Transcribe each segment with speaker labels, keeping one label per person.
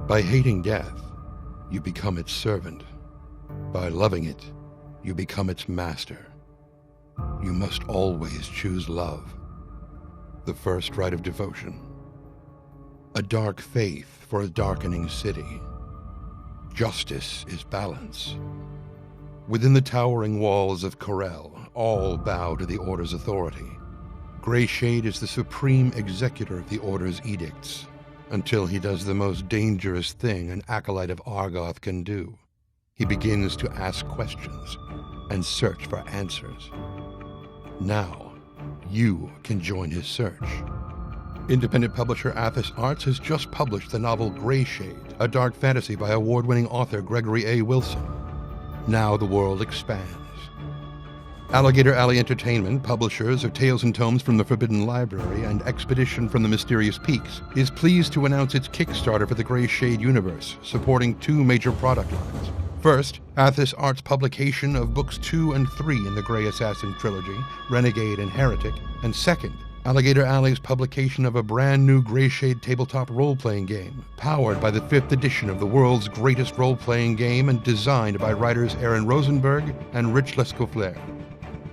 Speaker 1: By hating death, you become its servant. By loving it, you become its master. You must always choose love, the first rite of devotion. A dark faith for a darkening city. Justice is balance. Within the towering walls of Corel, all bow to the Order's authority. Grayshade is the supreme executor of the Order's edicts, until he does the most dangerous thing an acolyte of Argoth can do. He begins to ask questions and search for answers. Now, you can join his search. Independent publisher Athos Arts has just published the novel Grayshade, a dark fantasy by award-winning author Gregory A. Wilson. Now the world expands. Alligator Alley Entertainment, publishers of Tales and Tomes from the Forbidden Library and Expedition from the Mysterious Peaks, is pleased to announce its Kickstarter for the Grayshade universe, supporting two major product lines. First, Athos Arts' publication of books 2 and 3 in the Grey Assassin trilogy, Renegade and Heretic, and second, Alligator Alley's publication of a brand new Grayshade tabletop role-playing game, powered by the 5th edition of the world's greatest role-playing game and designed by writers Aaron Rosenberg and Rich Lescouflair.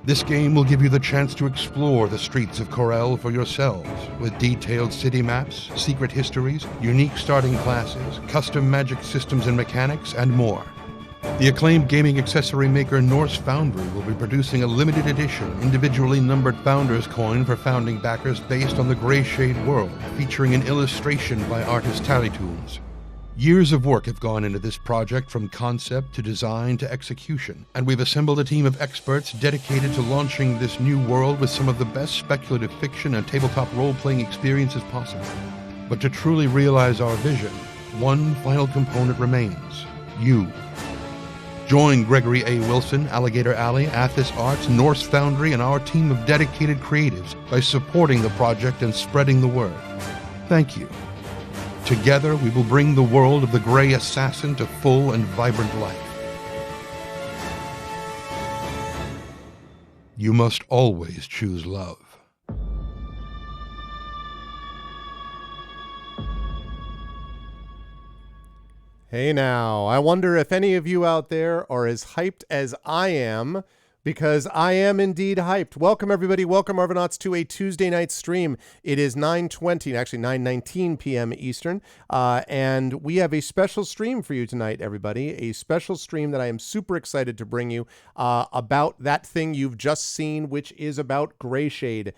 Speaker 1: This game will give you the chance to explore the streets of Corel for yourselves, with detailed city maps, secret histories, unique starting classes, custom magic systems and mechanics, and more. The acclaimed gaming accessory maker Norse Foundry will be producing a limited edition, individually numbered Founders coin for founding backers based on the Grayshade world, featuring an illustration by artist Tallytoons. Years of work have gone into this project, from concept to design to execution, and we've assembled a team of experts dedicated to launching this new world with some of the best speculative fiction and tabletop role-playing experiences possible. But to truly realize our vision, one final component remains: you. Join Gregory A. Wilson, Alligator Alley, Athos Arts, Norse Foundry, and our team of dedicated creatives by supporting the project and spreading the word. Thank you. Together, we will bring the world of the Grey Assassin to full and vibrant life. You must always choose love.
Speaker 2: Hey now, I wonder if any of you out there are as hyped as I am, because I am indeed hyped. Welcome, everybody. Welcome, Arvanauts, to a Tuesday night stream. It is 9:20, actually 9:19 p.m. Eastern, and we have a special stream for you tonight, everybody. A special stream that I am super excited to bring you about that thing you've just seen, which is about Grayshade.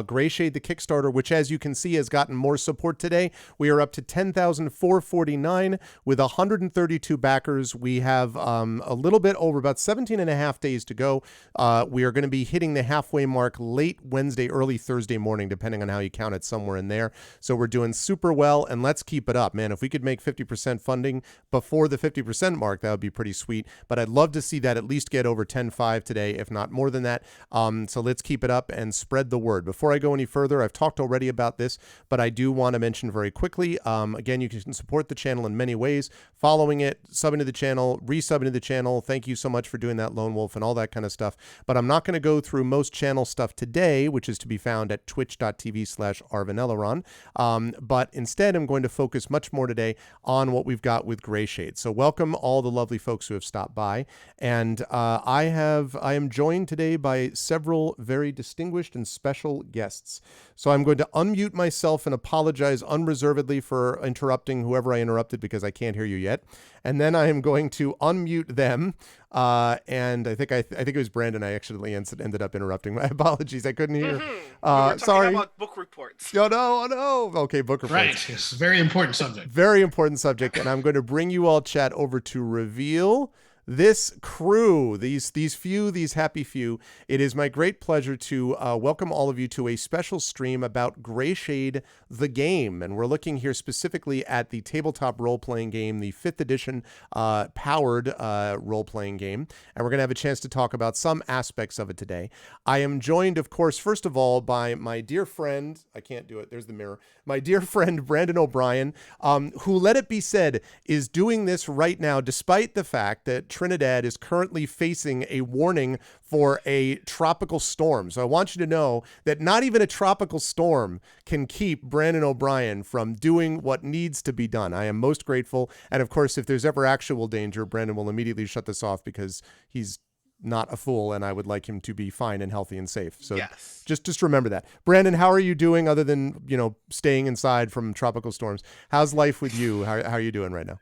Speaker 2: Grayshade, the Kickstarter, which, as you can see, has gotten more support today. We are up to 10,449 with 132 backers. We have a little bit over about 17 and a half days to go. We are going to be hitting the halfway mark late Wednesday, early Thursday morning, depending on how you count it, somewhere in there. So we're doing super well, and let's keep it up, man. If we could make 50% funding before the 50% mark, that would be pretty sweet. But I'd love to see that at least get over 10.5 today, if not more than that. So let's keep it up and spread the word. Before I go any further, I've talked already about this, but I do want to mention very quickly, again, you can support the channel in many ways: following it, subbing to the channel, resubbing to the channel. Thank you so much for doing that, Lone Wolf, and all that kind of stuff. But I'm not going to go through most channel stuff today, which is to be found at twitch.tv/Arvanelleron. But instead, I'm going to focus much more today on what we've got with Grayshade. So welcome all the lovely folks who have stopped by. And I am joined today by several very distinguished and special guests. So I'm going to unmute myself and apologize unreservedly for interrupting whoever I interrupted, because I can't hear you yet. And then I am going to unmute them. And I think it was Brandon I actually ended up interrupting. My apologies, I couldn't hear.
Speaker 3: We were
Speaker 2: sorry.
Speaker 3: talking about book reports.
Speaker 2: Oh no. Okay, book reports.
Speaker 4: Right, yes, very important subject.
Speaker 2: Very important subject, and I'm going to bring you all, chat, over to reveal this crew, these happy few. It is my great pleasure to welcome all of you to a special stream about Grayshade, the game. And we're looking here specifically at the tabletop role-playing game, the 5th edition powered role-playing game. And we're going to have a chance to talk about some aspects of it today. I am joined, of course, first of all, by my dear friend, I can't do it, there's the mirror, my dear friend, Brandon O'Brien, who, let it be said, is doing this right now, despite the fact that Trinidad is currently facing a warning for a tropical storm. So I want you to know that not even a tropical storm can keep Brandon O'Brien from doing what needs to be done. I am most grateful. And of course, if there's ever actual danger, Brandon will immediately shut this off because he's not a fool, and I would like him to be fine and healthy and safe. So
Speaker 3: Yes.
Speaker 2: just remember that. Brandon, how are you doing other than, staying inside from tropical storms? How's life with you? How are you doing right now?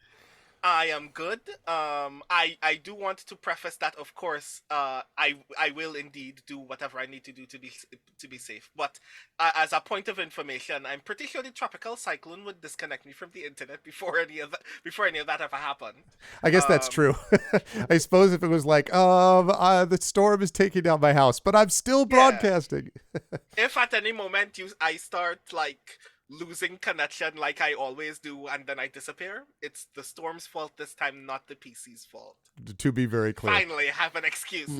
Speaker 3: I am good. I do want to preface that, of course, I will indeed do whatever I need to do to be safe. But as a point of information, I'm pretty sure the tropical cyclone would disconnect me from the internet before any of that ever happened.
Speaker 2: I guess that's true. I suppose if it was like, the storm is taking down my house, but I'm still broadcasting.
Speaker 3: If at any moment I start like losing connection like I always do, and then I disappear, it's the storm's fault this time, not the PC's fault.
Speaker 2: To be very clear.
Speaker 3: Finally, I have an excuse.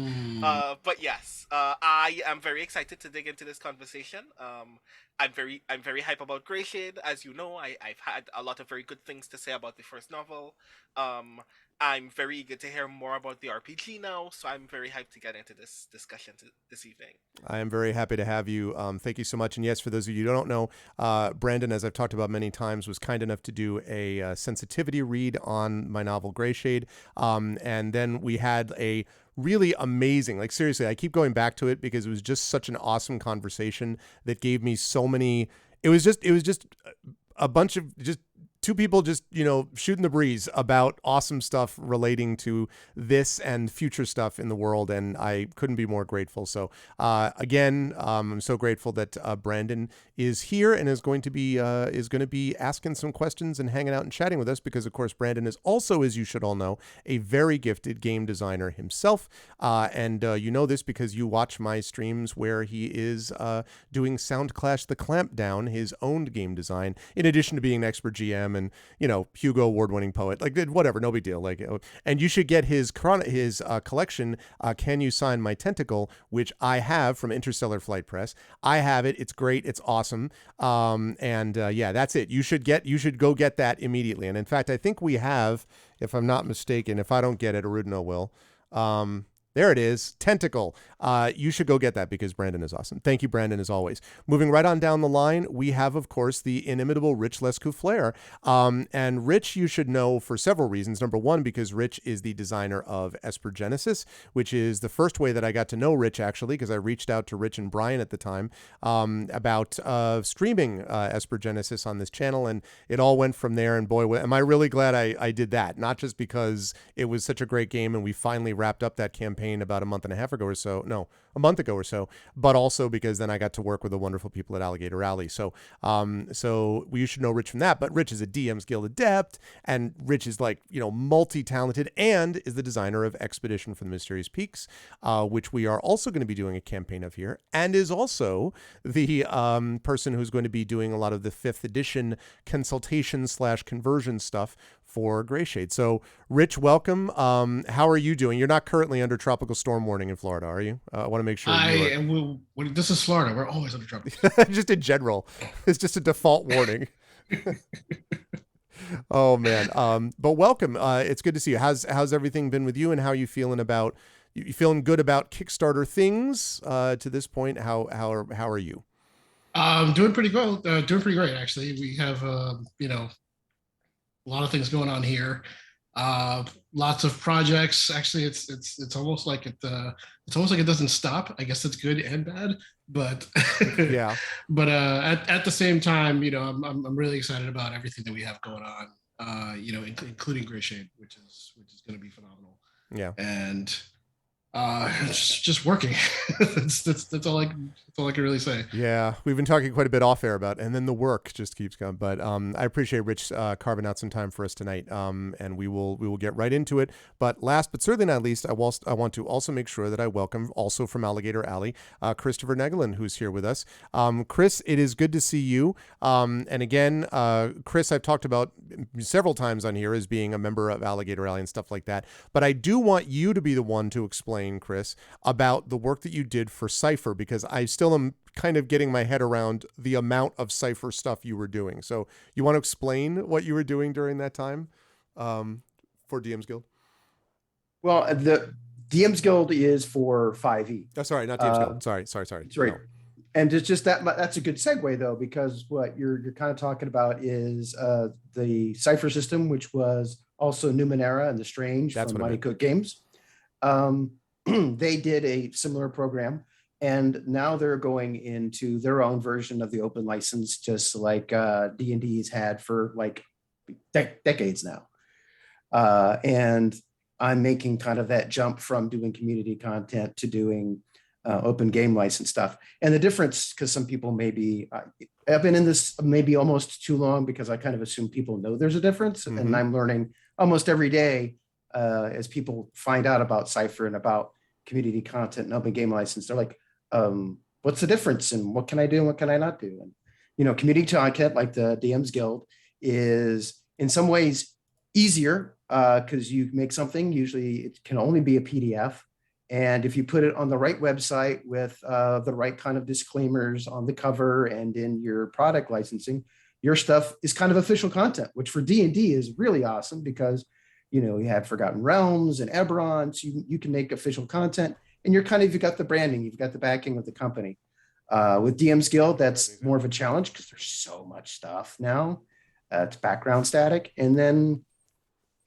Speaker 3: But yes, I am very excited to dig into this conversation. I'm very hype about Grayshade. As you know, I've had a lot of very good things to say about the first novel. I'm very eager to hear more about the RPG now, so I'm very hyped to get into this discussion this evening.
Speaker 2: I am very happy to have you. Thank you so much. And yes, for those of you who don't know, Brandon, as I've talked about many times, was kind enough to do a sensitivity read on my novel Grayshade. And then we had a really amazing, like seriously, I keep going back to it because it was just such an awesome conversation that gave me so many. It was just a bunch of just two people just, shooting the breeze about awesome stuff relating to this and future stuff in the world. And I couldn't be more grateful. So again, I'm so grateful that Brandon is here and is going to be asking some questions and hanging out and chatting with us because, of course, Brandon is also, as you should all know, a very gifted game designer himself. And you know this because you watch my streams where he is doing Sound Clash the Clampdown, his own game design, in addition to being an expert GM and, Hugo award-winning poet, like whatever, no big deal. Like, and you should get his collection, Can You Sign My Tentacle, which I have from Interstellar Flight Press. I have it. It's great. It's awesome. Yeah, that's it. You should go get that immediately. And in fact, I think we have, if I'm not mistaken, if I don't get it, Arudino will. There it is, Tentacle. You should go get that because Brandon is awesome. Thank you, Brandon, as always. Moving right on down the line, we have, of course, the inimitable Rich Lescouflair. And Rich, you should know for several reasons. Number one, because Rich is the designer of Esper Genesis, which is the first way that I got to know Rich, actually, because I reached out to Rich and Brian at the time about streaming Esper Genesis on this channel, and it all went from there. And boy, am I really glad I did that. Not just because it was such a great game and we finally wrapped up that campaign about a month and a month ago or so, but also because then I got to work with the wonderful people at Alligator Alley. So you should know Rich from that, but Rich is a DM's Guild adept, and Rich is multi-talented and is the designer of Expedition for the Mysterious Peaks, which we are also going to be doing a campaign of here, and is also the person who's going to be doing a lot of the 5th edition consultation/conversion stuff for Grayshade. So, Rich, welcome. How are you doing? You're not currently under tropical storm warning in Florida, are you? I want to make sure.
Speaker 4: This is Florida. We're always under tropical.
Speaker 2: Just in general, it's just a default warning. Oh man. But welcome. It's good to see you. How's everything been with you, and how are you feeling about? You feeling good about Kickstarter things to this point? How are you?
Speaker 4: Doing pretty well. Doing pretty great, actually. We have a lot of things going on here. Lots of projects. Actually, it's almost like it doesn't stop. I guess that's good and bad, but
Speaker 2: yeah.
Speaker 4: But at the same time, I'm really excited about everything that we have going on. Including Grayshade, which is going to be phenomenal.
Speaker 2: Yeah.
Speaker 4: And just working. that's all I can really say.
Speaker 2: Yeah, we've been talking quite a bit off air about, and then the work just keeps coming. But I appreciate Rich carving out some time for us tonight, and we will get right into it. But last but certainly not least, I want to also make sure that I welcome, also from Alligator Alley, Christopher Negelin, who's here with us. Chris, it is good to see you. And again, Chris, I've talked about several times on here as being a member of Alligator Alley and stuff like that. But I do want you to be the one to explain, Chris, about the work that you did for Cypher, because I still am kind of getting my head around the amount of Cypher stuff you were doing. So you want to explain what you were doing during that time for DM's Guild?
Speaker 5: Well, the DM's Guild is for 5e.
Speaker 2: Oh, sorry, not DM's Guild. Sorry.
Speaker 5: It's right.
Speaker 2: No.
Speaker 5: And it's just that's a good segue though, because what you're kind of talking about is the Cipher system, which was also Numenera and the Strange
Speaker 2: That's
Speaker 5: from
Speaker 2: what I
Speaker 5: Mighty
Speaker 2: meant.
Speaker 5: Cook Games. They did a similar program, and now they're going into their own version of the open license, just like D&D's had for like decades now. And I'm making kind of that jump from doing community content to doing open game license stuff. And the difference, because some people maybe, I've been in this maybe almost too long because I kind of assume people know there's a difference.
Speaker 2: Mhm.
Speaker 5: And I'm learning almost every day as people find out about Cipher and about community content and open game license. They're like, what's the difference and what can I do and what can I not do? And, you know, community content like the DM's Guild is in some ways easier because you make something, usually it can only be a PDF. And if you put it on the right website with the right kind of disclaimers on the cover and in your product licensing, your stuff is kind of official content, which for D&D is really awesome because, you know, you have Forgotten Realms and Eberron, so you can make official content and you've got the branding, you've got the backing of the company. With DM's Guild, that's more of a challenge because there's so much stuff now. It's background static. And then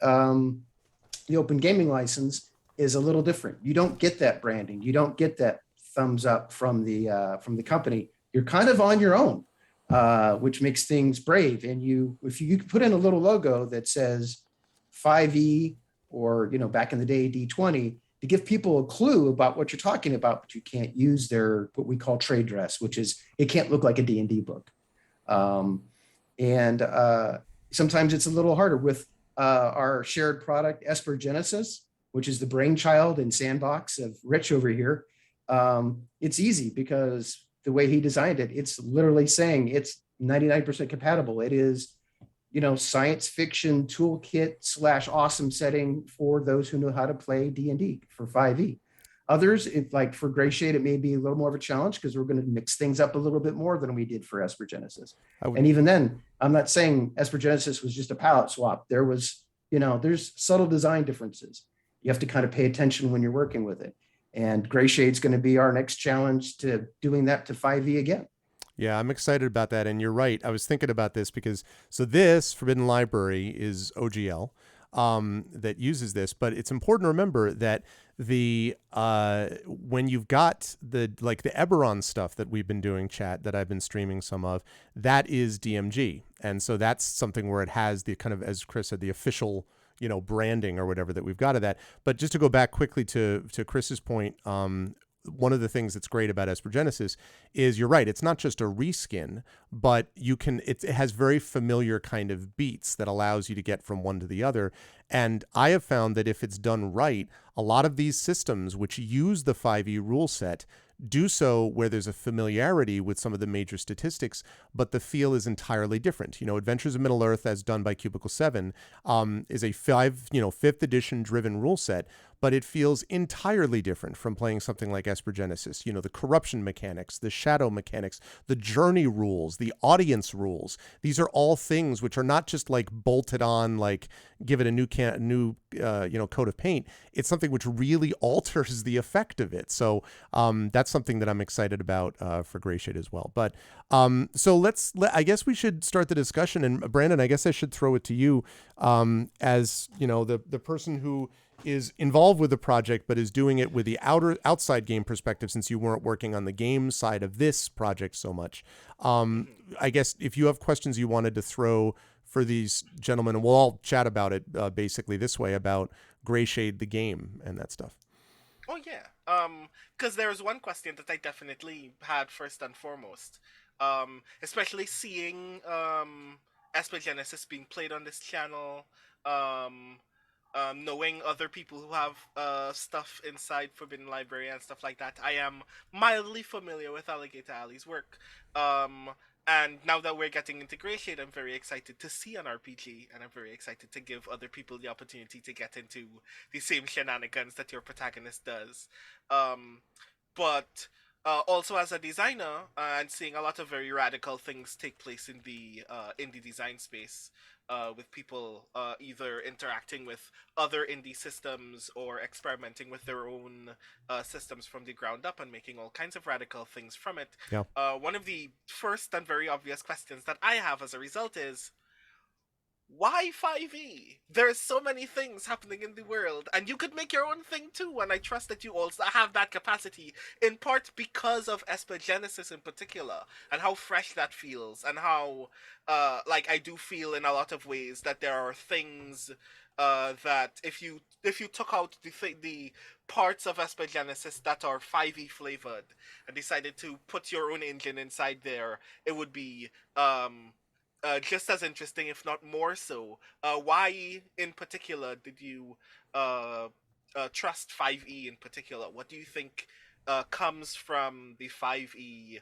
Speaker 5: the open gaming license is a little different. You don't get that branding. You don't get that thumbs up from the company. You're kind of on your own, which makes things brave. And if you put in a little logo that says 5e or, you know, back in the day, D20, to give people a clue about what you're talking about, but you can't use their, what we call trade dress, which is, it can't look like a D&D book. And sometimes it's a little harder with our shared product, Esper Genesis, which is the brainchild and sandbox of Rich over here. It's easy because the way he designed it, it's literally saying it's 99% compatible. It is, you know, science fiction toolkit / awesome setting for those who know how to play D&D for 5e. Others, if like for Grayshade, it may be a little more of a challenge because we're going to mix things up a little bit more than we did for Esper Genesis. And even then, I'm not saying Esper Genesis was just a palette swap. There was, you know, there's subtle design differences. You have to kind of pay attention when you're working with it. And Grayshade's going to be our next challenge to doing that to 5e again.
Speaker 2: Yeah, I'm excited about that. And you're right. I was thinking about this because, so this Forbidden Library is OGL that uses this, but it's important to remember that the when you've got the Eberron stuff that we've been doing, chat, that I've been streaming some of, that is DMG. And so that's something where it has the kind of, as Chris said, the official, you know, branding or whatever that we've got of that. But just to go back quickly to Chris's point, one of the things that's great about Esper Genesis is, you're right, it's not just a reskin, but it has very familiar kind of beats that allows you to get from one to the other. And I have found that if it's done right, a lot of these systems which use the 5e rule set do so where there's a familiarity with some of the major statistics, but the feel is entirely different. You know, Adventures of Middle-earth, as done by Cubicle 7, is a 5th edition driven rule set, but it feels entirely different from playing something like Esper Genesis. You know, the corruption mechanics, the shadow mechanics, the journey rules, the audience rules. These are all things which are not just like bolted on, like give it a new coat of paint. It's something which really alters the effect of it. So that's something that I'm excited about for Grayshade as well. But so I guess we should start the discussion. And Brandon, I guess I should throw it to you as, you know, the person who is involved with the project, but is doing it with the outside game perspective, since you weren't working on the game side of this project so much. I guess if you have questions you wanted to throw for these gentlemen, and we'll all chat about it basically this way, about Grayshade the game and that stuff.
Speaker 3: Oh yeah, because there was one question that I definitely had first and foremost, especially seeing Esper Genesis being played on this channel, knowing other people who have stuff inside Forbidden Library and stuff like that. I am mildly familiar with Alligator Alley's work. And now that we're getting into Grayshade, I'm very excited to see an RPG, and I'm very excited to give other people the opportunity to get into the same shenanigans that your protagonist does. But also as a designer, and seeing a lot of very radical things take place in the indie design space, with people either interacting with other indie systems or experimenting with their own systems from the ground up and making all kinds of radical things from it.
Speaker 2: Yeah.
Speaker 3: One of the first and very obvious questions that I have as a result is, why 5e? There's so many things happening in the world, and you could make your own thing too, and I trust that you also have that capacity, in part because of Esper Genesis in particular, and how fresh that feels, and how, like, I do feel in a lot of ways that there are things that if you took out the parts of Esper Genesis that are 5e flavored and decided to put your own engine inside there, it would be just as interesting, if not more so. Why, in particular, did you trust 5e in particular? What do you think comes from the 5e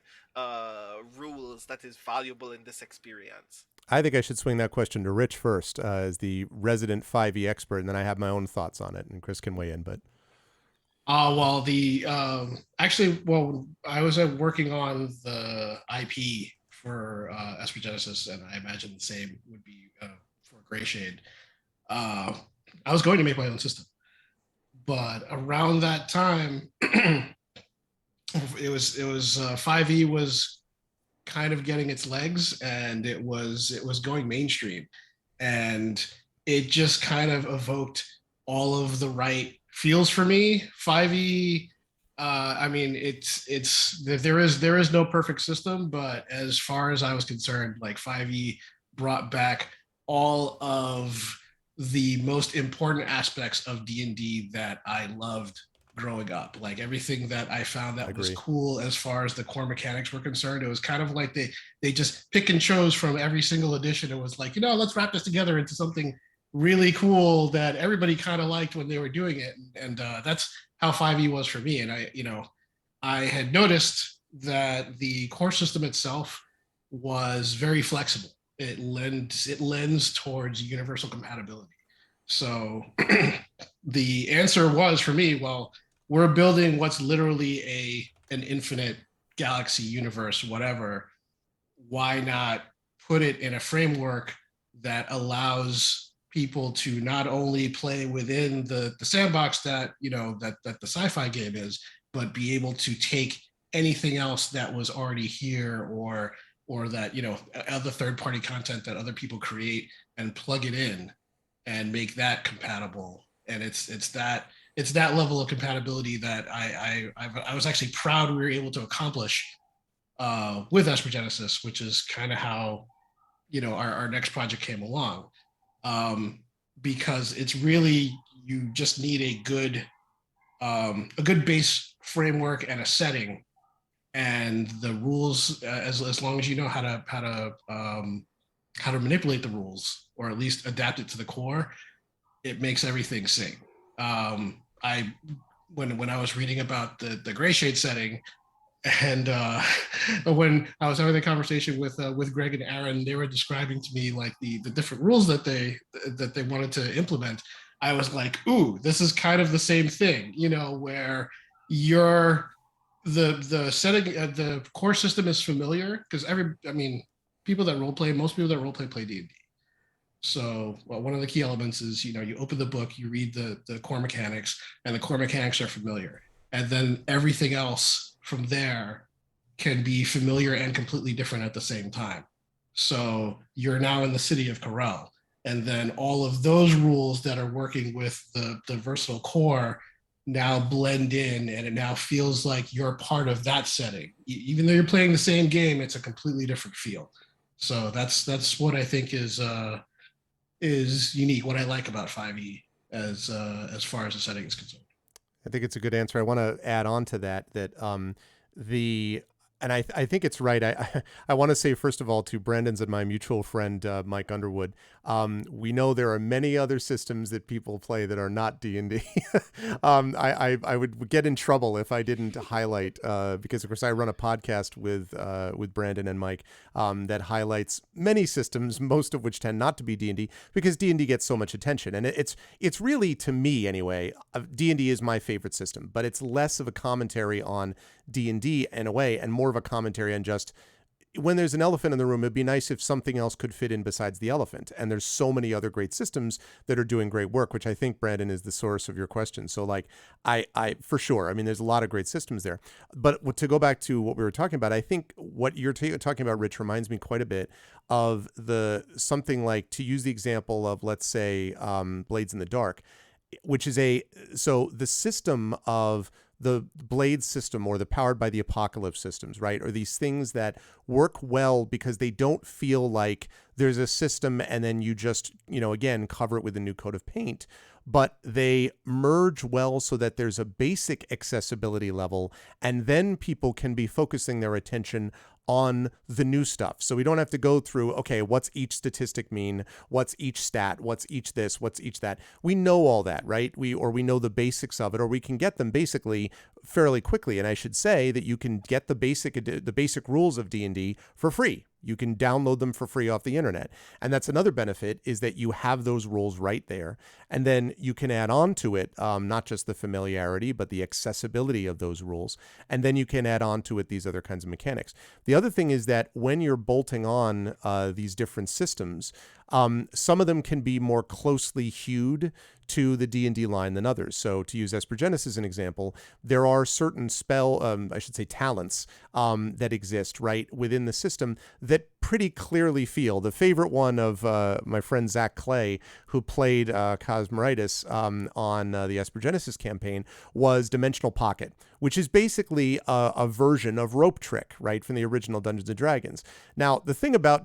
Speaker 3: rules that is valuable in this experience?
Speaker 2: I think I should swing that question to Rich first, as the resident 5e expert, and then I have my own thoughts on it, and Chris can weigh in. But
Speaker 4: Well, the actually, well, I was working on the IP for Esper Genesis, and I imagine the same would be for Grayshade. I was going to make my own system, but around that time, it was 5e was kind of getting its legs, and it was going mainstream, and it just kind of evoked all of the right feels for me. 5e, I mean, there is no perfect system, but as far as I was concerned, like 5e brought back all of the most important aspects of D&D that I loved growing up. Like everything that I found that was cool as far as the core mechanics were concerned. It was kind of like they just pick and chose from every single edition. It was like, let's wrap this together into something really cool that everybody kind of liked when they were doing it. And that's how 5e was for me. And I had noticed that the core system itself was very flexible. It lends towards universal compatibility. So the answer was for me, well, we're building what's literally an infinite galaxy universe, whatever. Why not put it in a framework that allows people to not only play within the sandbox that the sci-fi game is, but be able to take anything else that was already here or that other third-party content that other people create and plug it in and make that compatible. And it's that level of compatibility that I was actually proud we were able to accomplish with Esper Genesis, which is kind of how our next project came along. Because it's really, you just need a good base framework and a setting, and the rules, as long as you know how to manipulate the rules, or at least adapt it to the core, it makes everything sing. When I was reading about the Grayshade setting, and when I was having a conversation with Greg and Aaron, they were describing to me like the different rules that they wanted to implement. I was like, ooh, this is kind of the same thing, where the setting, the core system is familiar, because most people that roleplay play D&D. So one of the key elements is, you open the book, you read the core mechanics, and the core mechanics are familiar. And then everything else from there can be familiar and completely different at the same time. So you're now in the city of Corel. And then all of those rules that are working with the versatile core now blend in, and it now feels like you're part of that setting. Even though you're playing the same game, it's a completely different feel. So that's what I think is unique, what I like about 5e as far as the setting is concerned.
Speaker 2: I think it's a good answer. I want to add on to that I think it's right. I want to say, first of all, to Brandon's and my mutual friend, Mike Underwood, we know there are many other systems that people play that are not D&D. I would get in trouble if I didn't highlight, because of course I run a podcast with Brandon and Mike that highlights many systems, most of which tend not to be D&D, because D&D gets so much attention. And it's really, to me anyway, D&D is my favorite system, but it's less of a commentary on D&D in a way, and more of a commentary on just when there's an elephant in the room, it'd be nice if something else could fit in besides the elephant. And there's so many other great systems that are doing great work, which I think, Brandon, is the source of your question. So like, I for sure, I mean, there's a lot of great systems there. But to go back to what we were talking about, I think what you're talking about, Rich, reminds me quite a bit of something like, to use the example of, let's say, Blades in the Dark, which is so the system of the Blade system, or the Powered by the Apocalypse systems, right, are these things that work well because they don't feel like there's a system and then you just, again, cover it with a new coat of paint, but they merge well so that there's a basic accessibility level, and then people can be focusing their attention on the new stuff. So we don't have to go through, okay, what's each statistic mean? What's each stat? What's each this? What's each that? We know all that, right? We know the basics of it, or we can get them basically fairly quickly. And I should say that you can get the basic rules of D&D for free. You can download them for free off the internet. And that's another benefit, is that you have those rules right there. And then you can add on to it, not just the familiarity, but the accessibility of those rules. And then you can add on to it these other kinds of mechanics. The other thing is that when you're bolting on these different systems, some of them can be more closely hewed to the D&D line than others. So to use Espergenesis as an example, there are certain talents that exist right within the system that pretty clearly feel. The favorite one of my friend Zach Clay, who played Cosmeritis on the Espergenesis campaign, was Dimensional Pocket, which is basically a version of Rope Trick, right, from the original Dungeons and Dragons. Now, the thing about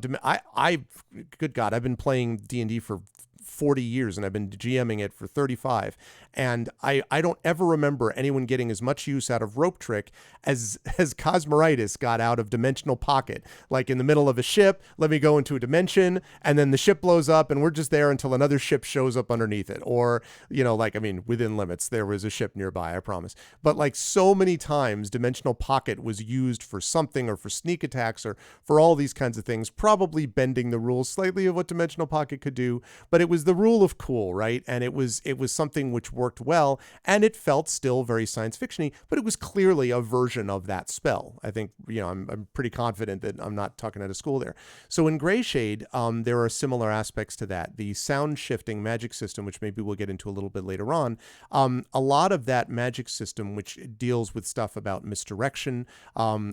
Speaker 2: good God, I've been playing D&D for 40 years and I've been GMing it for 35. And I don't ever remember anyone getting as much use out of Rope Trick as Cosmeritis got out of Dimensional Pocket. Like in the middle of a ship, let me go into a dimension, and then the ship blows up and we're just there until another ship shows up underneath it. Or, within limits, there was a ship nearby, I promise. But like so many times, Dimensional Pocket was used for something, or for sneak attacks, or for all these kinds of things, probably bending the rules slightly of what Dimensional Pocket could do. But it was the rule of cool, right? And it was something which worked well, and it felt still very science fiction-y, but it was clearly a version of that spell. I think, I'm pretty confident that I'm not talking out of school there. So in Grayshade, there are similar aspects to that. The sound shifting magic system, which maybe we'll get into a little bit later on, a lot of that magic system, which deals with stuff about misdirection,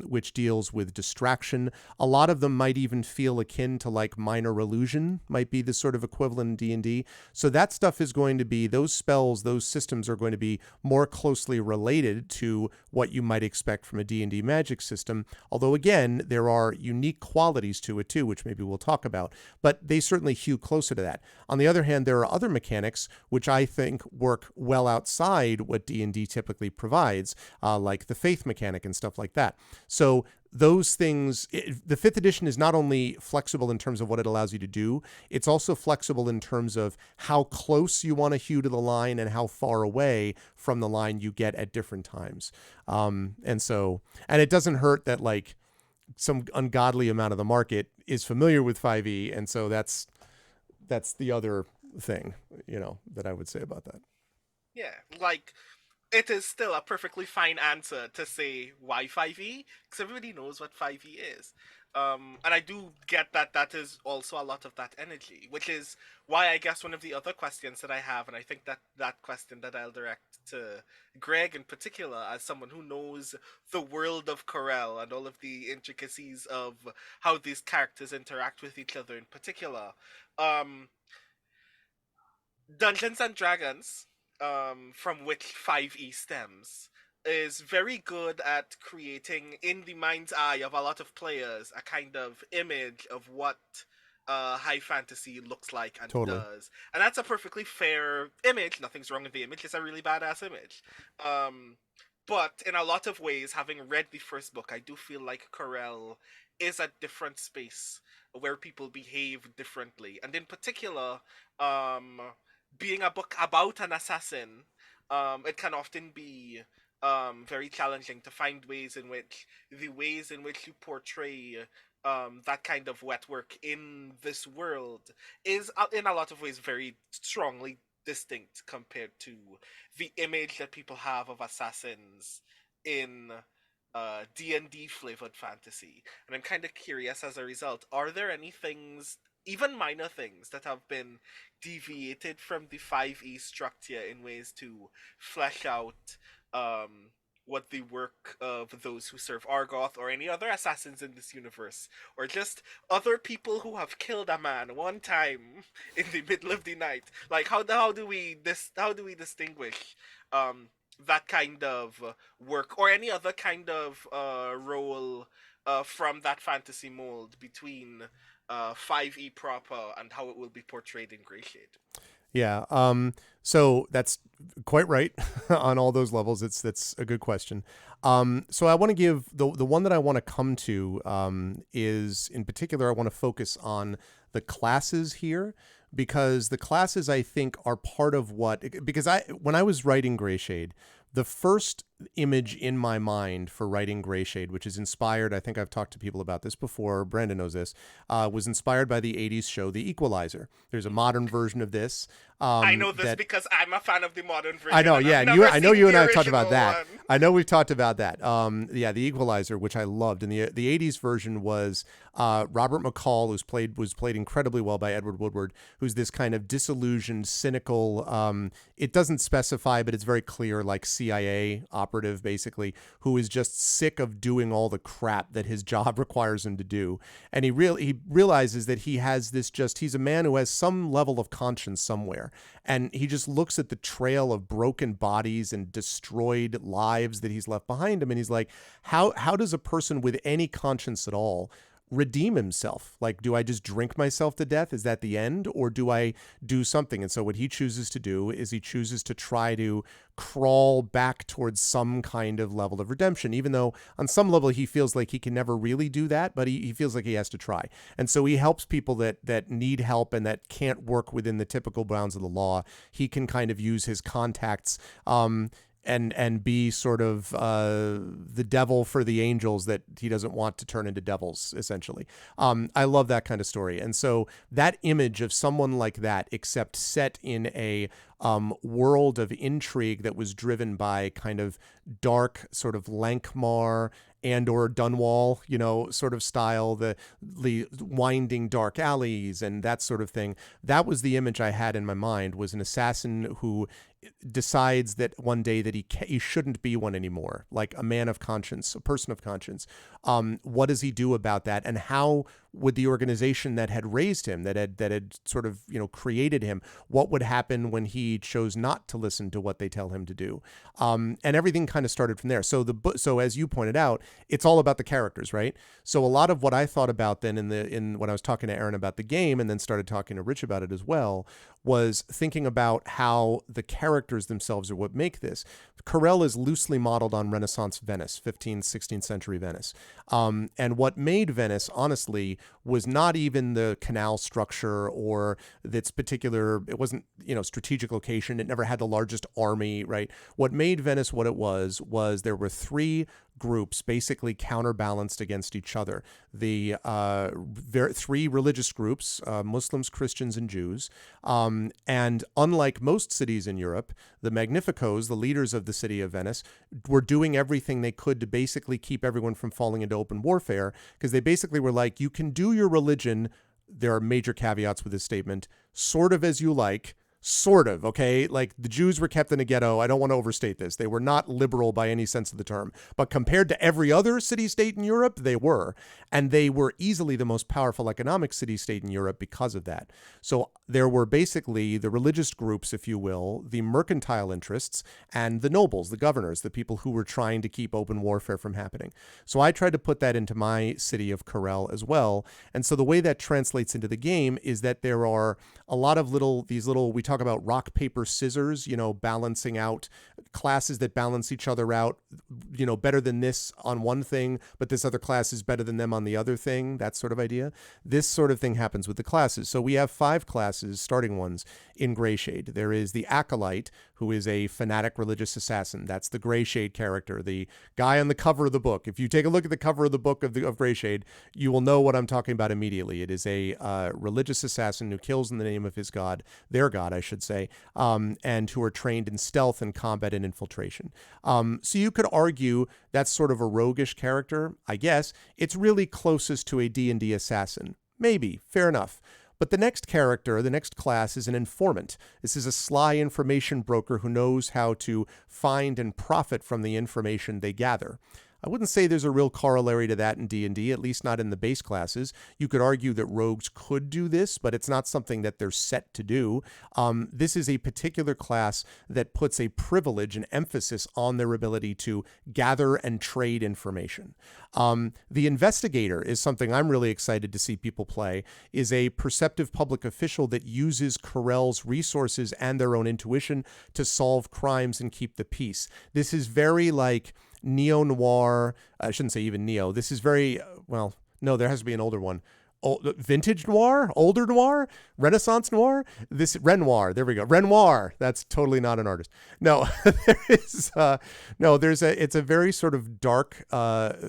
Speaker 2: which deals with distraction, a lot of them might even feel akin to like minor illusion, might be the sort of equivalent in D&D. So that stuff is going to be, those spells, those systems are going to be more closely related to what you might expect from a D&D magic system. Although again, there are unique qualities to it too, which maybe we'll talk about, but they certainly hew closer to that. On the other hand, there are other mechanics which I think work well outside what D&D typically provides, like the faith mechanic and stuff like that. So those things, the 5th edition is not only flexible in terms of what it allows you to do, it's also flexible in terms of how close you want to hew to the line and how far away from the line you get at different times. And it doesn't hurt that like some ungodly amount of the market is familiar with 5e, and so that's the other thing, that I would say about that.
Speaker 3: Yeah, like, it is still a perfectly fine answer to say why 5e, because everybody knows what 5e is. And I do get that is also a lot of that energy, which is why I guess one of the other questions that I have, and I think that question that I'll direct to Greg in particular, as someone who knows the world of Corel and all of the intricacies of how these characters interact with each other in particular. Dungeons and Dragons, from which 5e stems, is very good at creating, in the mind's eye of a lot of players, a kind of image of what high fantasy looks like and
Speaker 2: Totally.
Speaker 3: does. And that's a perfectly fair image. Nothing's wrong with the image. It's a really badass image. But in a lot of ways, having read the first book, I do feel like Corel is a different space where people behave differently. And in particular, being a book about an assassin, it can often be very challenging to find ways in which you portray that kind of wet work in this world is in a lot of ways very strongly distinct compared to the image that people have of assassins in D&D flavored fantasy. And I'm kind of curious as a result, are there any things, even minor things, that have been deviated from the 5e structure in ways to flesh out what the work of those who serve Argoth or any other assassins in this universe, or just other people who have killed a man one time in the middle of the night? Like how do we distinguish um that kind of work or any other kind of role from that fantasy mold between 5e proper and how it will be portrayed in Grayshade?
Speaker 2: Yeah. So that's quite right on all those levels. That's a good question. So I want to give the one that I want to come to is, in particular, I want to focus on the classes here, because the classes, I think, are part of because when I was writing Grayshade, the first image in my mind for writing Grayshade, which is inspired, I think I've talked to people about this before, Brandon knows this, was inspired by the 80s show The Equalizer. There's a modern version of this.
Speaker 3: I know this because I'm a fan of the modern version.
Speaker 2: I know, yeah.
Speaker 3: And
Speaker 2: I know you and I have talked about that.
Speaker 3: One.
Speaker 2: I know we've talked about that. Yeah, The Equalizer, which I loved. And the 80s version was Robert McCall, was played incredibly well by Edward Woodward, who's this kind of disillusioned, cynical, it doesn't specify, but it's very clear, like CIA operative, basically, who is just sick of doing all the crap that his job requires him to do. And he realizes that he's a man who has some level of conscience somewhere. And he just looks at the trail of broken bodies and destroyed lives that he's left behind him. And he's like, how does a person with any conscience at all redeem himself? Like, do I just drink myself to death? Is that the end? Or do I do something? And so what he chooses to do is he chooses to try to crawl back towards some kind of level of redemption, even though on some level he feels like he can never really do that, but he feels like he has to try. And so he helps people that need help and that can't work within the typical bounds of the law. He can kind of use his contacts and be sort of the devil for the angels that he doesn't want to turn into devils, essentially. I love that kind of story. And so that image of someone like that, except set in a world of intrigue that was driven by kind of dark sort of Lankmar and or Dunwall, sort of style, the winding dark alleys and that sort of thing. That was the image I had in my mind, was an assassin who decides that one day that he shouldn't be one anymore, like a man of conscience, a person of conscience. What does he do about that? And how would the organization that had raised him, that had sort of, created him, what would happen when he chose not to listen to what they tell him to do? And everything kind of started from there. So as you pointed out, it's all about the characters, right? So a lot of what I thought about then when I was talking to Aaron about the game and then started talking to Rich about it as well, was thinking about how the characters themselves are what make this. Corel is loosely modeled on Renaissance Venice, 15th, 16th century Venice. And what made Venice, honestly, was not even the canal structure or its particular, it wasn't, strategic location. It never had the largest army, right? What made Venice what it was there were three groups basically counterbalanced against each other. The three religious groups, Muslims, Christians, and Jews. And unlike most cities in Europe, the Magnificos, the leaders of the city of Venice, were doing everything they could to basically keep everyone from falling into open warfare, because they basically were like, you can do your religion, there are major caveats with this statement, sort of as you like, sort of, okay? Like, the Jews were kept in a ghetto. I don't want to overstate this. They were not liberal by any sense of the term. But compared to every other city-state in Europe, they were. And they were easily the most powerful economic city-state in Europe because of that. So there were basically the religious groups, if you will, the mercantile interests, and the nobles, the governors, the people who were trying to keep open warfare from happening. So I tried to put that into my city of Corel as well. And so the way that translates into the game is that there are a lot of we talk about rock, paper, scissors, balancing out classes that balance each other out, better than this on one thing, but this other class is better than them on the other thing, that sort of idea. This sort of thing happens with the classes. So we have 5 classes, starting ones, in Grayshade. There is the Acolyte, who is a fanatic religious assassin. That's the Grayshade character, the guy on the cover of the book. If you take a look at the cover of the book of Grayshade, you will know what I'm talking about immediately. It is a religious assassin who kills in the name of his god, their god, I should say, and who are trained in stealth and combat and infiltration. So you could argue that's sort of a roguish character, I guess. It's really closest to a D&D assassin. Maybe, fair enough. But the next character, the next class, is an informant. This is a sly information broker who knows how to find and profit from the information they gather. I wouldn't say there's a real corollary to that in D&D, at least not in the base classes. You could argue that rogues could do this, but it's not something that they're set to do. This is a particular class that puts a privilege and emphasis on their ability to gather and trade information. The investigator is something I'm really excited to see people play, is a perceptive public official that uses Corel's resources and their own intuition to solve crimes and keep the peace. This is very like neo-noir. I shouldn't say even neo. This is very, well, no, there has to be an older one. Vintage noir, older noir, Renaissance noir, this Renoir. There we go. Renoir. That's totally not an artist. No, it's a very sort of dark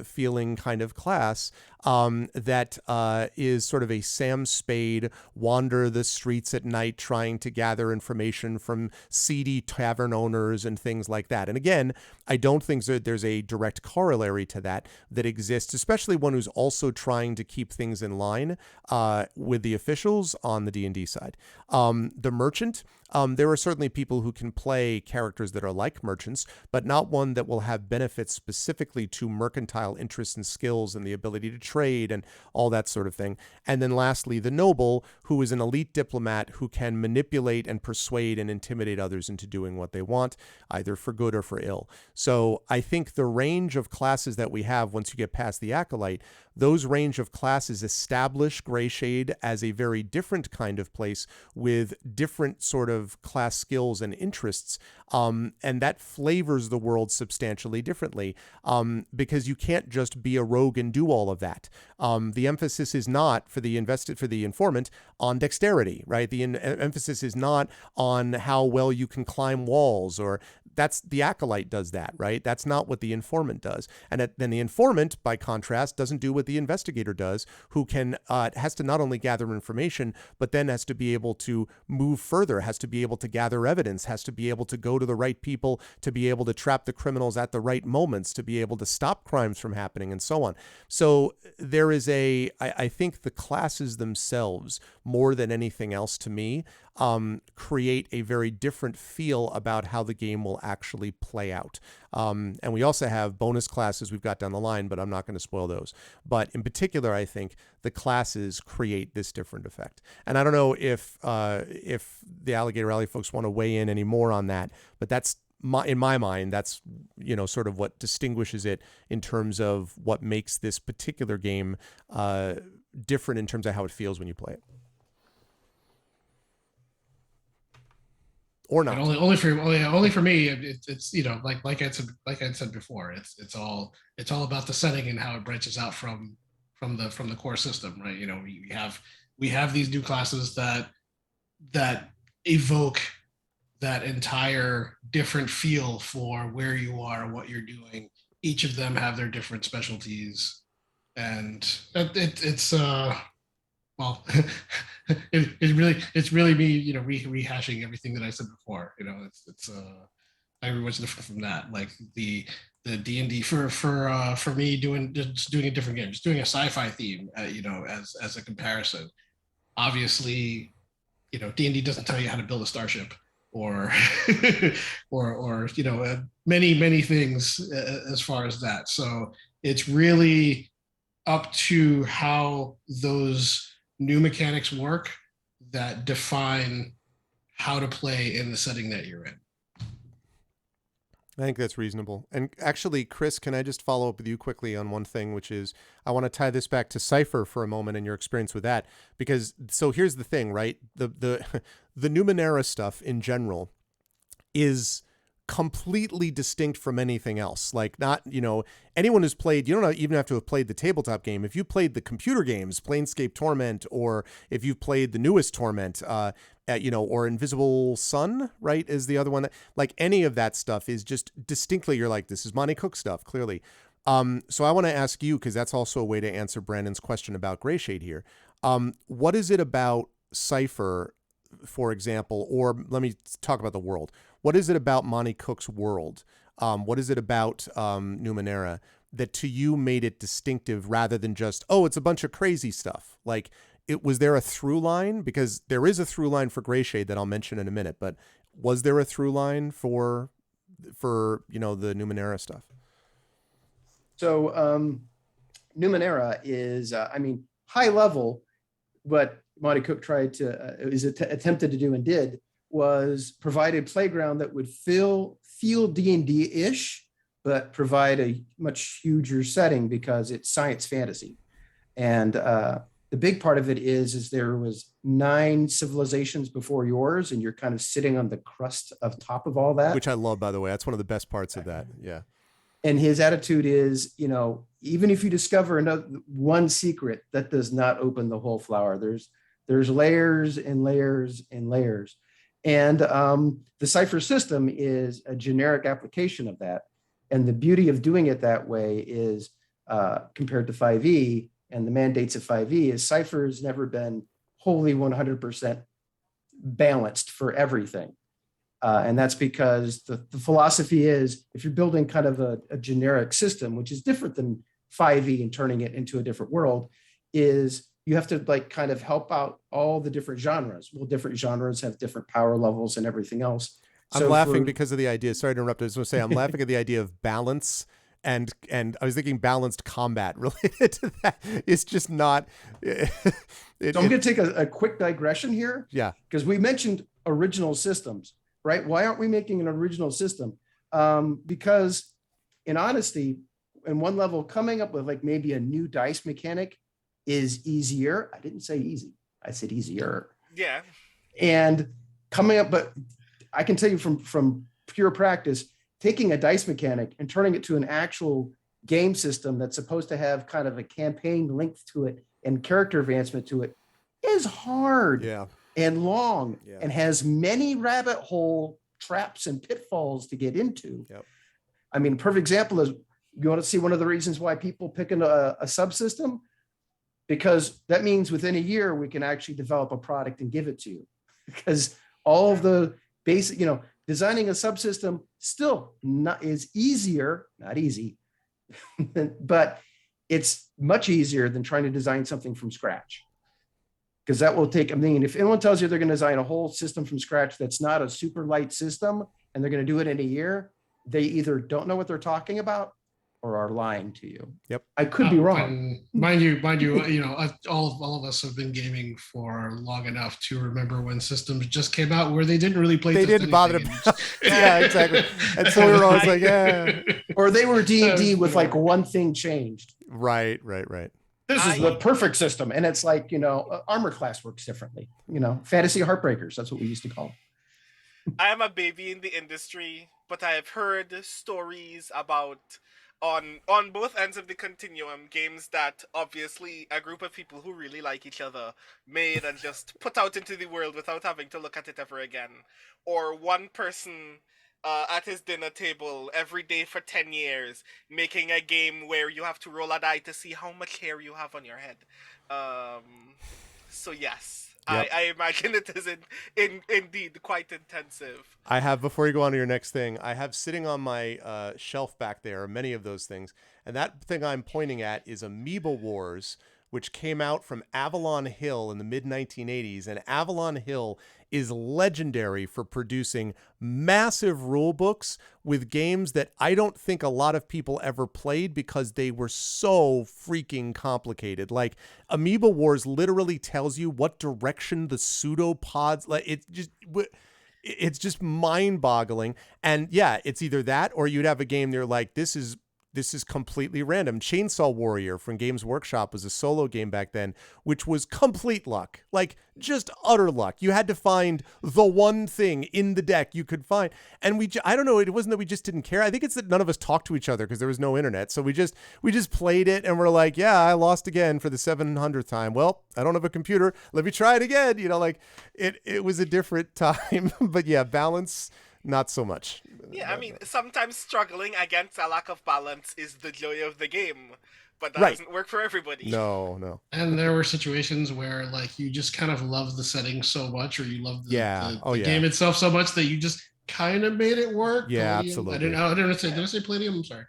Speaker 2: feeling kind of class that is sort of a Sam Spade, wander the streets at night trying to gather information from seedy tavern owners and things like that. And again, I don't think that there's a direct corollary to that exists, especially one who's also trying to keep things in line with the officials on the D&D side. The merchant, there are certainly people who can play characters that are like merchants, but not one that will have benefits specifically to mercantile interests and skills and the ability to trade and all that sort of thing. And then lastly, the noble, who is an elite diplomat who can manipulate and persuade and intimidate others into doing what they want, either for good or for ill. So I think the range of classes that we have once you get past the Acolyte, those range of classes establish Grayshade as a very different kind of place with different sort of class skills and interests, and that flavors the world substantially differently, because you can't just be a rogue and do all of that. The emphasis is not for the informant on dexterity, right? The emphasis is not on how well you can climb walls, or that's the Acolyte does that, right? That's not what the informant does. And then the informant, by contrast, doesn't do what the investigator does, who can has to not only gather information, but then has to be able to move further, has to be able to gather evidence, has to be able to go to the right people, to be able to trap the criminals at the right moments, to be able to stop crimes from happening, and so on. So there is I think the classes themselves, more than anything else to me, create a very different feel about how the game will actually play out. And we also have bonus classes we've got down the line, but I'm not going to spoil those. But in particular, I think the classes create this different effect. And I don't know if the Alligator Alley folks want to weigh in any more on that, but that's in my mind, that's, sort of what distinguishes it in terms of what makes this particular game different in terms of how it feels when you play it. Or not.
Speaker 4: Only for me, it's like I said before, it's all about the setting and how it branches out from the core system, right? We have these new classes that evoke that entire different feel for where you are and what you're doing. Each of them have their different specialties, and it's well, it's really me, rehashing everything that I said before. It's not very much different from that. Like the D&D for me, doing a different game, just doing a sci-fi theme, as a comparison. Obviously, D&D doesn't tell you how to build a starship or many things as far as that. So it's really up to how those new mechanics work that define how to play in the setting that you're in.
Speaker 2: I think that's reasonable. And actually, Chris, can I just follow up with you quickly on one thing, which is I want to tie this back to Cypher for a moment and your experience with that. Because so here's the thing, right? The Numenera stuff in general is completely distinct from anything else. Like, not, anyone who's played, you don't even have to have played the tabletop game. If you played the computer games, Planescape Torment, or if you've played the newest Torment, or Invisible Sun, right, is the other one. Like, any of that stuff is just distinctly, you're like, this is Monty Cook stuff, clearly. So I want to ask you, because that's also a way to answer Brandon's question about Grayshade here. What is it about Cypher for example, or let me talk about the world. What is it about Monty Cook's world? What is it about Numenera that to you made it distinctive rather than just, oh, it's a bunch of crazy stuff? Like, was there a through line? Because there is a through line for Grayshade that I'll mention in a minute, but was there a through line for the Numenera stuff?
Speaker 5: So Numenera is, high level. What Monty Cook attempted to do and did was provide a playground that would feel D&D-ish, but provide a much huger setting because it's science fantasy. And the big part of it is there was 9 civilizations before yours, and you're kind of sitting on the crust of top of all that.
Speaker 2: Which I love, by the way. That's one of the best parts of that. Yeah.
Speaker 5: And his attitude is, even if you discover one secret, that does not open the whole flower. There's layers and layers and layers. And the Cypher system is a generic application of that. And the beauty of doing it that way is compared to 5e and the mandates of 5e is Cypher has never been wholly 100% balanced for everything. And that's because the philosophy is if you're building kind of a generic system, which is different than 5e and turning it into a different world, is you have to kind of help out all the different genres. Well, different genres have different power levels and everything else.
Speaker 2: I'm laughing because of the idea. Sorry to interrupt. I was going to say I'm laughing at the idea of balance, and I was thinking balanced combat related to that. It's just not.
Speaker 5: So I'm going to take a quick digression here.
Speaker 2: Yeah,
Speaker 5: because we mentioned original systems, right? Why aren't we making an original system? Because in honesty, in one level, coming up with maybe a new dice mechanic is easier. I didn't say easy. I said easier.
Speaker 3: Yeah.
Speaker 5: And coming up, but I can tell you from pure practice, taking a dice mechanic and turning it to an actual game system that's supposed to have kind of a campaign length to it and character advancement to it is hard and long and has many rabbit hole traps and pitfalls to get into.
Speaker 2: Yep.
Speaker 5: I mean, perfect example is you want to see one of the reasons why people pick a subsystem, because that means within a year we can actually develop a product and give it to you, because all of the basic, designing a subsystem still is easier, not easy, but it's much easier than trying to design something from scratch. Because that will take, if anyone tells you they're going to design a whole system from scratch that's not a super light system and they're going to do it in a year, they either don't know what they're talking about or are lying to you.
Speaker 2: Yep.
Speaker 5: I could be wrong.
Speaker 4: Mind you, all of us have been gaming for long enough to remember when systems just came out where they didn't really play.
Speaker 2: They didn't bother to. Yeah, exactly. And so we were always like, yeah.
Speaker 5: Or they were D&D with one thing changed.
Speaker 2: Right.
Speaker 5: This is the perfect system. And it's armor class works differently. Fantasy heartbreakers. That's what we used to call them.
Speaker 3: I am a baby in the industry, but I have heard stories about on both ends of the continuum, games that obviously a group of people who really like each other made and just put out into the world without having to look at it ever again. Or one person at his dinner table every day for 10 years making a game where you have to roll a die to see how much hair you have on your head. So yes. Yep. I imagine it is indeed quite intensive.
Speaker 2: I have, before you go on to your next thing, I have sitting on my shelf back there many of those things. And that thing I'm pointing at is Amoeba Wars, which came out from Avalon Hill in the mid-1980s. And Avalon Hill is legendary for producing massive rule books with games that I don't think a lot of people ever played because they were so freaking complicated. Like Amoeba Wars literally tells you what direction the pseudopods, it's just mind-boggling. And yeah, it's either that or you'd have a game there like this is completely random. Chainsaw Warrior from Games Workshop was a solo game back then, which was complete luck, like just utter luck. You had to find the one thing in the deck you could find. And I don't know, it wasn't that we just didn't care. I think it's that none of us talked to each other because there was no internet. So we just played it and we're like, yeah, I lost again for the 700th time. Well, I don't have a computer. Let me try it again. It was a different time. But yeah, balance. not so much.
Speaker 3: Yeah, I mean, sometimes struggling against a lack of balance is the joy of the game, but that
Speaker 2: Right.
Speaker 3: doesn't work for everybody.
Speaker 2: No.
Speaker 4: And there were situations where like you just kind of love the setting so much, or you love the game itself so much that you just kind of made it work.
Speaker 2: Yeah,
Speaker 4: Palladium.
Speaker 2: absolutely.
Speaker 4: I didn't say. Did I say Palladium? I'm sorry.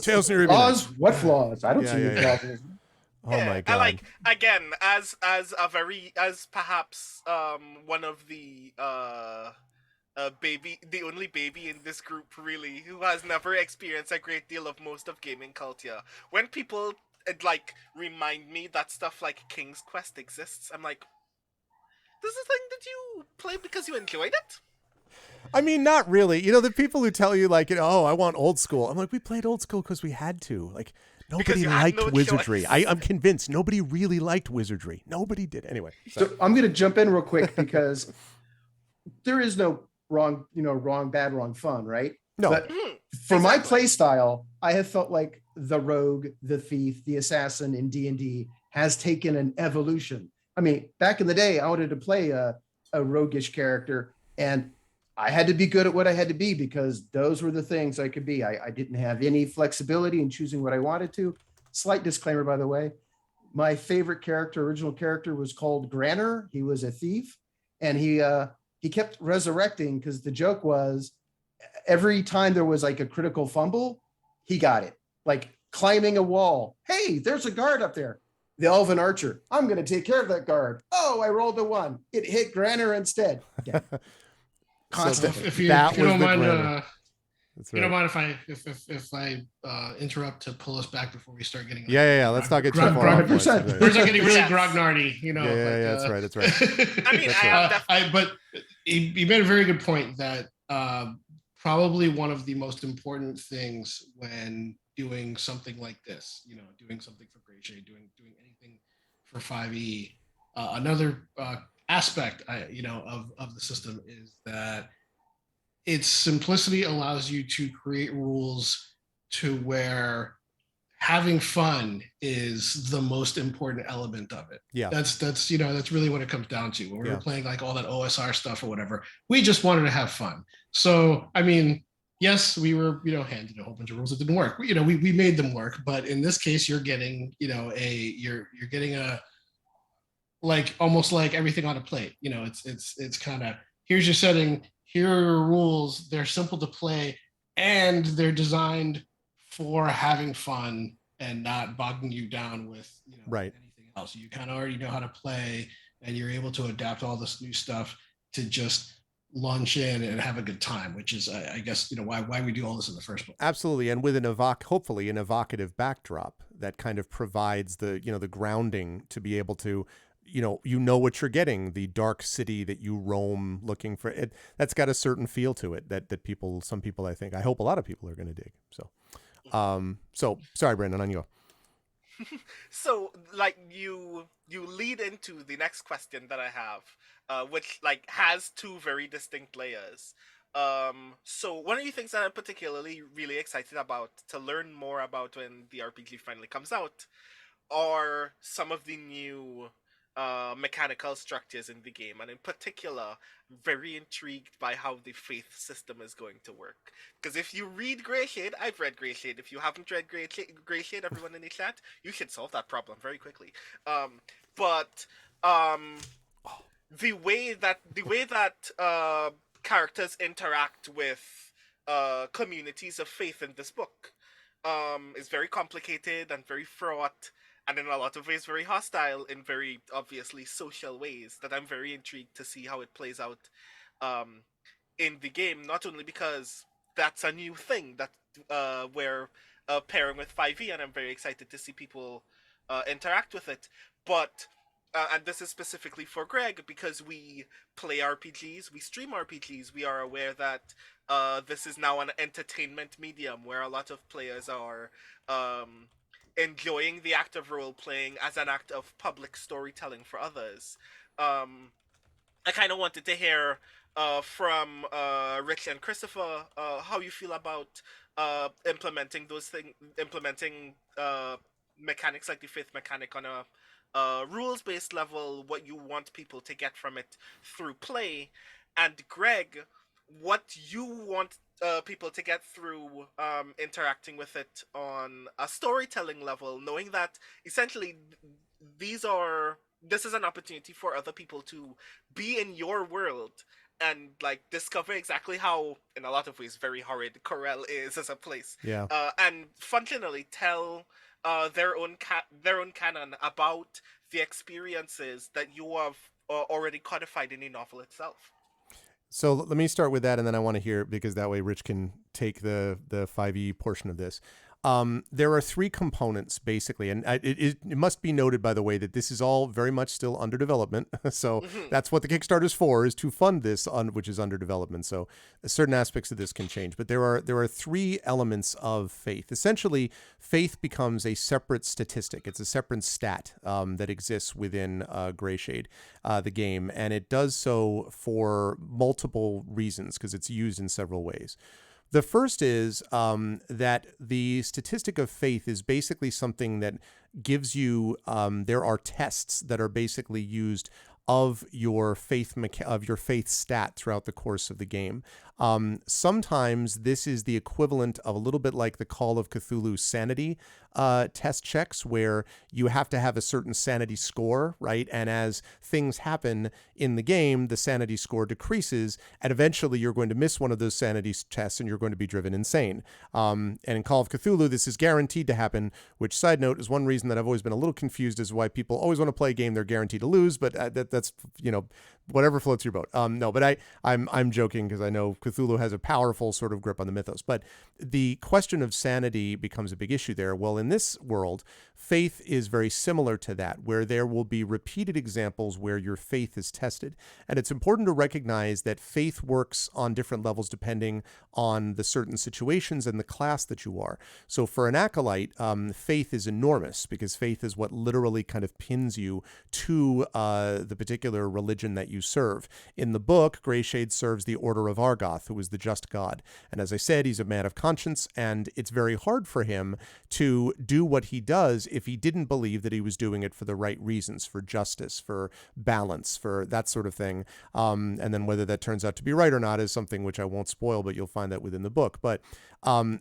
Speaker 2: Tales from
Speaker 5: Flaws? What flaws? I don't see any flaws.
Speaker 2: Oh my god!
Speaker 3: And like again, as perhaps one of the the only baby in this group really who has never experienced a great deal of most of gaming culture. When people like remind me that stuff like King's Quest exists, I'm like, this is a thing that you play because you enjoyed it?
Speaker 2: I mean, not really. You know, the people who tell you like, oh, I want old school. I'm like, we played old school because we had to. Like, nobody liked wizardry. I'm convinced nobody really liked wizardry. Nobody did. Anyway.
Speaker 5: So I'm going to jump in real quick because there is no wrong, bad, wrong, fun, right?
Speaker 2: No.
Speaker 5: But for my play style, I have felt like the rogue, the thief, the assassin in D&D has taken an evolution. I mean, back in the day, I wanted to play a roguish character, and I had to be good at what I had to be because those were the things I could be. I didn't have any flexibility in choosing what I wanted to. Slight disclaimer, by the way. My favorite original character was called Granner. He was a thief, and he kept resurrecting because the joke was every time there was like a critical fumble, he got it. Like climbing a wall. Hey, there's a guard up there. The elven archer. I'm going to take care of that guard. Oh, I rolled a 1. It hit Granner instead. Yeah. Constantly.
Speaker 4: So if you don't mind, you don't mind if I interrupt to pull us back before we start getting
Speaker 2: yeah. Let's not get too far off.
Speaker 4: We're start getting really grognardy, you know.
Speaker 2: Yeah, that's right.
Speaker 3: I mean,
Speaker 4: but you made a very good point that probably one of the most important things when doing something like this, doing something for Grayshade, doing anything for 5e, another aspect, of the system is that its simplicity allows you to create rules to where having fun is the most important element of it.
Speaker 2: Yeah.
Speaker 4: That's really what it comes down to. When we were playing like all that OSR stuff or whatever, we just wanted to have fun. So, I mean, yes, we were, handed a whole bunch of rules that didn't work. We made them work, but in this case, you're getting, you're getting a, like almost like everything on a plate. It's kind of, here's your setting, here are your rules. They're simple to play, and they're designed for having fun and not bogging you down with anything else. You kind of already know how to play, and you're able to adapt all this new stuff to just launch in and have a good time, which is, I guess, why we do all this in the first place.
Speaker 2: Absolutely, and with hopefully an evocative backdrop that kind of provides the the grounding to be able to. What you're getting, the dark city that you roam looking for it. That's got a certain feel to it that some people, I hope a lot of people are going to dig. So sorry, Brandon, on you.
Speaker 3: So like you lead into the next question that I have, which like has 2 very distinct layers. So one of the things that I'm particularly really excited about to learn more about when the RPG finally comes out are some of the new mechanical structures in the game, and in particular, very intrigued by how the faith system is going to work. Because if you read Grayshade, I've read Grayshade. If you haven't read Grayshade, everyone in the chat, you should solve that problem very quickly. The way that characters interact with communities of faith in this book is very complicated and very fraught, and in a lot of ways very hostile in very obviously social ways that I'm very intrigued to see how it plays out in the game, not only because that's a new thing that we're pairing with 5e, and I'm very excited to see people interact with it, but and this is specifically for Greg, because we play RPGs, we stream RPGs, we are aware that this is now an entertainment medium where a lot of players are enjoying the act of role-playing as an act of public storytelling for others. I kind of wanted to hear from Rich and Christopher how you feel about implementing mechanics like the faith mechanic on a rules-based level, what you want people to get from it through play, And Greg, what you want people to get through interacting with it on a storytelling level, knowing that essentially this is an opportunity for other people to be in your world and like discover exactly how, in a lot of ways, very horrid Corel is as a place.
Speaker 2: Yeah.
Speaker 3: And functionally tell their own canon about the experiences that you have already codified in the novel itself.
Speaker 2: So let me start with that, and then I want to hear, because that way Rich can take the 5e portion of this. There are three components, basically, and it must be noted, by the way, that this is all very much still under development. So that's what the Kickstarter's for, is to fund this, which is under development. So certain aspects of this can change. But there are three elements of faith. Essentially, faith becomes a separate statistic. It's a separate stat that exists within Grayshade, the game, and it does so for multiple reasons, because it's used in several ways. The first is that the statistic of faith is basically something that gives you, there are tests that are basically used of your faith stat throughout the course of the game. Sometimes this is the equivalent of a little bit like the Call of Cthulhu sanity test checks, where you have to have a certain sanity score, right? And as things happen in the game, the sanity score decreases, and eventually you're going to miss one of those sanity tests and you're going to be driven insane. And in Call of Cthulhu, this is guaranteed to happen, which, side note, is one reason that I've always been a little confused as to why people always want to play a game they're guaranteed to lose, but that's, whatever floats your boat. No, but I'm joking, because I know Cthulhu has a powerful sort of grip on the mythos. But the question of sanity becomes a big issue there. Well, in this world, faith is very similar to that, where there will be repeated examples where your faith is tested. And it's important to recognize that faith works on different levels depending on the certain situations and the class that you are. So for an acolyte, faith is enormous, because faith is what literally kind of pins you to the particular religion that you serve. In the book, Grayshade serves the Order of Argoth, who is the just god. And as I said, he's a man of conscience, and it's very hard for him to do what he does if he didn't believe that he was doing it for the right reasons, for justice, for balance, for that sort of thing. And then whether that turns out to be right or not is something which I won't spoil, but you'll find that within the book. But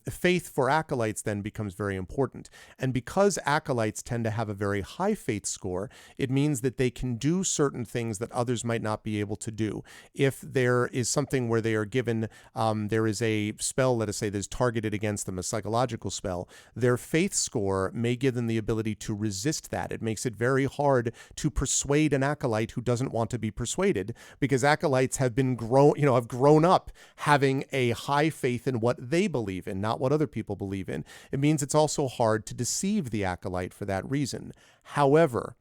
Speaker 2: faith for acolytes then becomes very important. And because acolytes tend to have a very high faith score, it means that they can do certain things that others might not be able to do. If there is something where they are given, there is a spell, let us say, that's targeted against them, a psychological spell, their faith score may give them the ability to resist that. It makes it very hard to persuade an acolyte who doesn't want to be persuaded, because acolytes have grown up having a high faith in what they believe in, not what other people believe in. It means it's also hard to deceive the acolyte for that reason. However,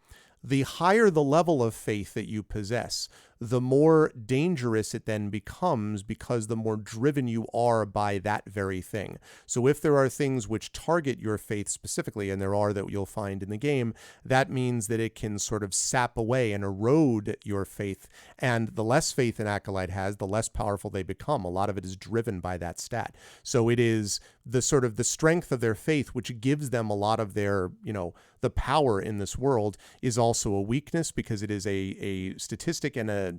Speaker 2: the higher the level of faith that you possess, the more dangerous it then becomes, because the more driven you are by that very thing. So if there are things which target your faith specifically, and there are that you'll find in the game, that means that it can sort of sap away and erode your faith. And the less faith an acolyte has, the less powerful they become. A lot of it is driven by that stat. So it is the sort of the strength of their faith, which gives them a lot of their, the power in this world, is also a weakness, because it is a statistic and a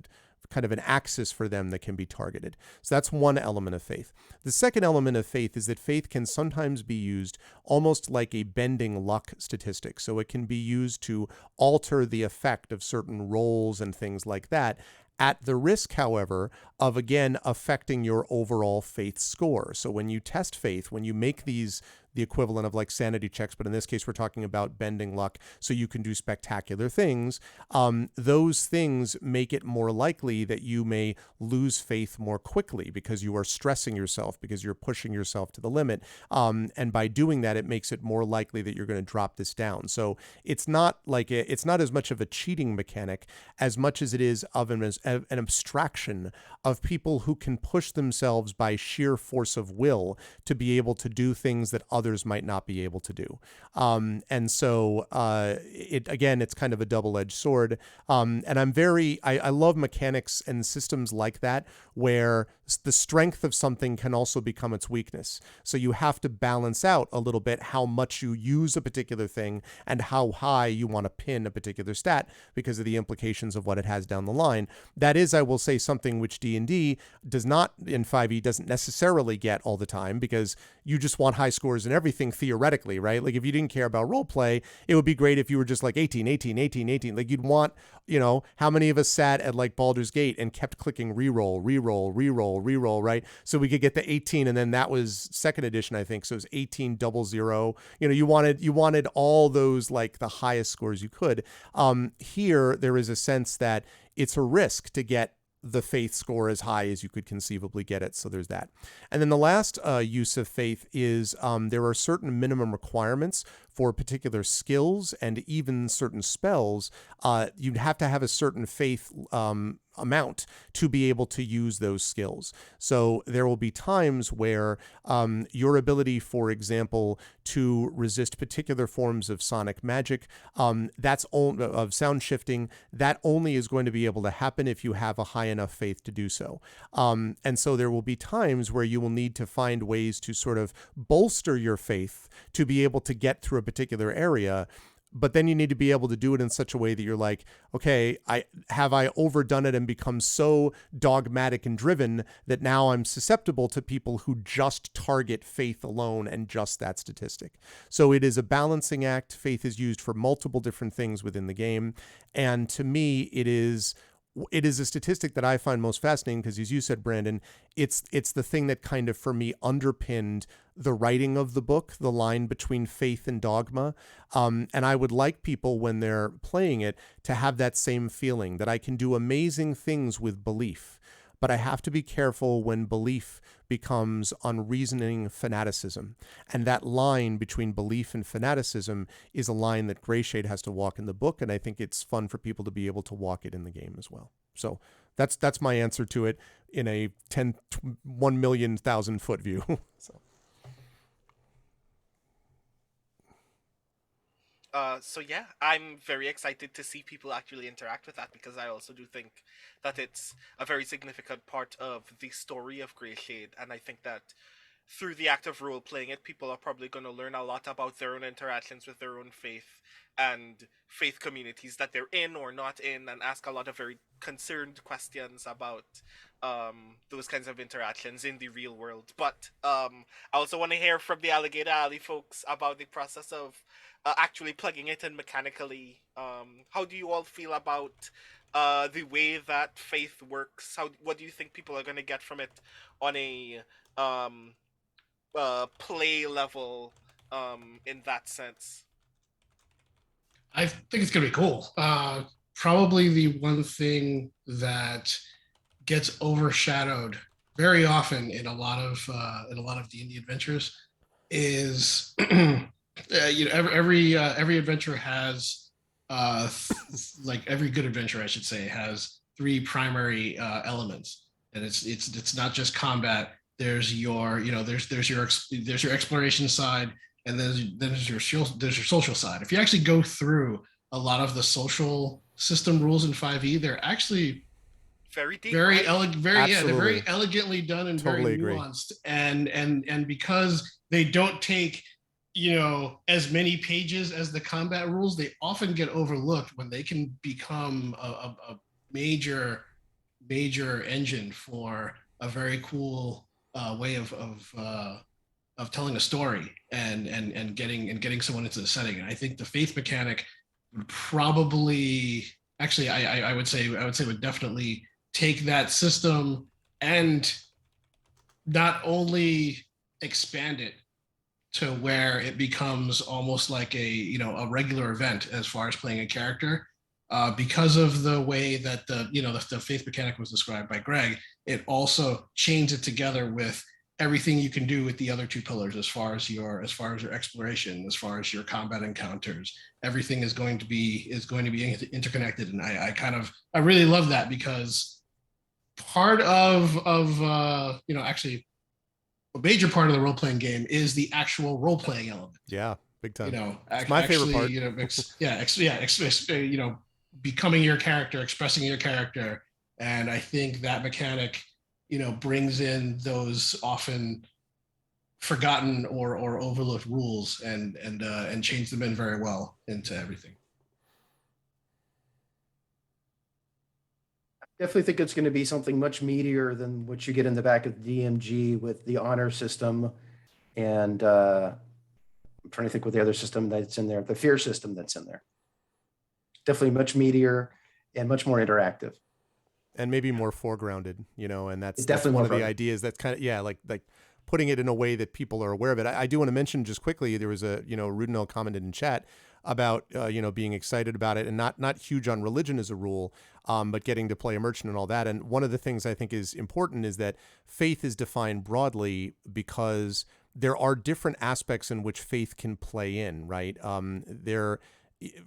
Speaker 2: kind of an axis for them that can be targeted. So that's one element of faith. The second element of faith is that faith can sometimes be used almost like a bending luck statistic. So it can be used to alter the effect of certain rolls and things like that, at the risk, however, of, again, affecting your overall faith score. So when you test faith, when you make these the equivalent of like sanity checks, but in this case, we're talking about bending luck so you can do spectacular things. Those things make it more likely that you may lose faith more quickly, because you are stressing yourself, because you're pushing yourself to the limit. And by doing that, it makes it more likely that you're going to drop this down. So it's not as much of a cheating mechanic as much as it is of an abstraction of people who can push themselves by sheer force of will to be able to do things that others might not be able to do. And so it's kind of a double-edged sword. And I love mechanics and systems like that, where the strength of something can also become its weakness. So you have to balance out a little bit how much you use a particular thing and how high you want to pin a particular stat because of the implications of what it has down the line. That is, I will say, something which D&D does not, in 5e, doesn't necessarily get all the time, because you just want high scores in everything theoretically, right? Like if you didn't care about role play, it would be great if you were just like 18, 18, 18, 18. Like you'd want, you know, how many of us sat at like Baldur's Gate and kept clicking reroll, reroll, reroll, reroll, right? So we could get the 18, and then that was second edition, I think. So it was 18 00. You know, you wanted all those, like the highest scores you could. Here there is a sense that it's a risk to get the faith score as high as you could conceivably get it. So there's that. And then the last use of faith is there are certain minimum requirements for particular skills and even certain spells. You'd have to have a certain faith amount to be able to use those skills. So there will be times where your ability, for example, to resist particular forms of sonic magic, of sound shifting, that only is going to be able to happen if you have a high enough faith to do so. And so there will be times where you will need to find ways to sort of bolster your faith to be able to get through a particular area. But then you need to be able to do it in such a way that you're like, okay, I overdone it and become so dogmatic and driven that now I'm susceptible to people who just target faith alone and just that statistic. So it is a balancing act. Faith is used for multiple different things within the game. And to me, it is a statistic that I find most fascinating because, as you said, Brandon, it's the thing that kind of, for me, underpinned the writing of the book, the line between faith and dogma. And I would like people, when they're playing it, to have that same feeling that I can do amazing things with belief, but I have to be careful when belief becomes unreasoning fanaticism. And that line between belief and fanaticism is a line that Grayshade has to walk in the book, and I think it's fun for people to be able to walk it in the game as well. So that's my answer to it in a 1,000,000 foot view. So.
Speaker 3: So yeah, I'm very excited to see people actually interact with that, because I also do think that it's a very significant part of the story of Grayshade, and I think that through the act of role playing it, people are probably going to learn a lot about their own interactions with their own faith and faith communities that they're in or not in, and ask a lot of very concerned questions about those kinds of interactions in the real world. But I also want to hear from the Alligator Alley folks about the process of actually plugging it in mechanically. How do you all feel about the way that faith works? What do you think people are going to get from it on a play level in that sense?
Speaker 4: I think it's going to be cool. Probably the one thing that gets overshadowed very often in a lot of D&D adventures is every adventure has like every good adventure, I should say, has three primary elements, and it's not just combat. There's your exploration side, and then there's your social side. If you actually go through a lot of the social system rules in 5e, they're actually
Speaker 3: very deep,
Speaker 4: very
Speaker 3: right?
Speaker 4: they're very elegantly done and
Speaker 2: Totally
Speaker 4: very nuanced. And because they don't take as many pages as the combat rules, they often get overlooked when they can become a major engine for a very cool way of telling a story and getting someone into the setting. And I think the faith mechanic would probably, actually, I would say would definitely take that system and not only expand it to where it becomes almost like a regular event as far as playing a character, because of the way that the faith mechanic was described by Greg. It also chains it together with everything you can do with the other two pillars, as far as your exploration, as far as your combat encounters. Everything is going to be interconnected, and I really love that, because part of actually a major part of the role-playing game is the actual role-playing element.
Speaker 2: Yeah, big time.
Speaker 4: It's
Speaker 2: my favorite part.
Speaker 4: Becoming your character, expressing your character. And I think that mechanic brings in those often forgotten or overlooked rules and change them in very well into everything.
Speaker 5: Definitely think it's going to be something much meatier than what you get in the back of the DMG with the honor system. And I'm trying to think what the other system that's in there, the fear system that's in there. Definitely much meatier and much more interactive.
Speaker 2: And maybe more foregrounded, and
Speaker 5: It's
Speaker 2: that's
Speaker 5: definitely
Speaker 2: one
Speaker 5: more
Speaker 2: of the
Speaker 5: fun.
Speaker 2: ideas. That's kind of, yeah, like putting it in a way that people are aware of it. I do want to mention just quickly, there was Rudinell commented in chat about being excited about it, and not huge on religion as a rule, but getting to play a merchant and all that. And one of the things I think is important is that faith is defined broadly because there are different aspects in which faith can play in, right?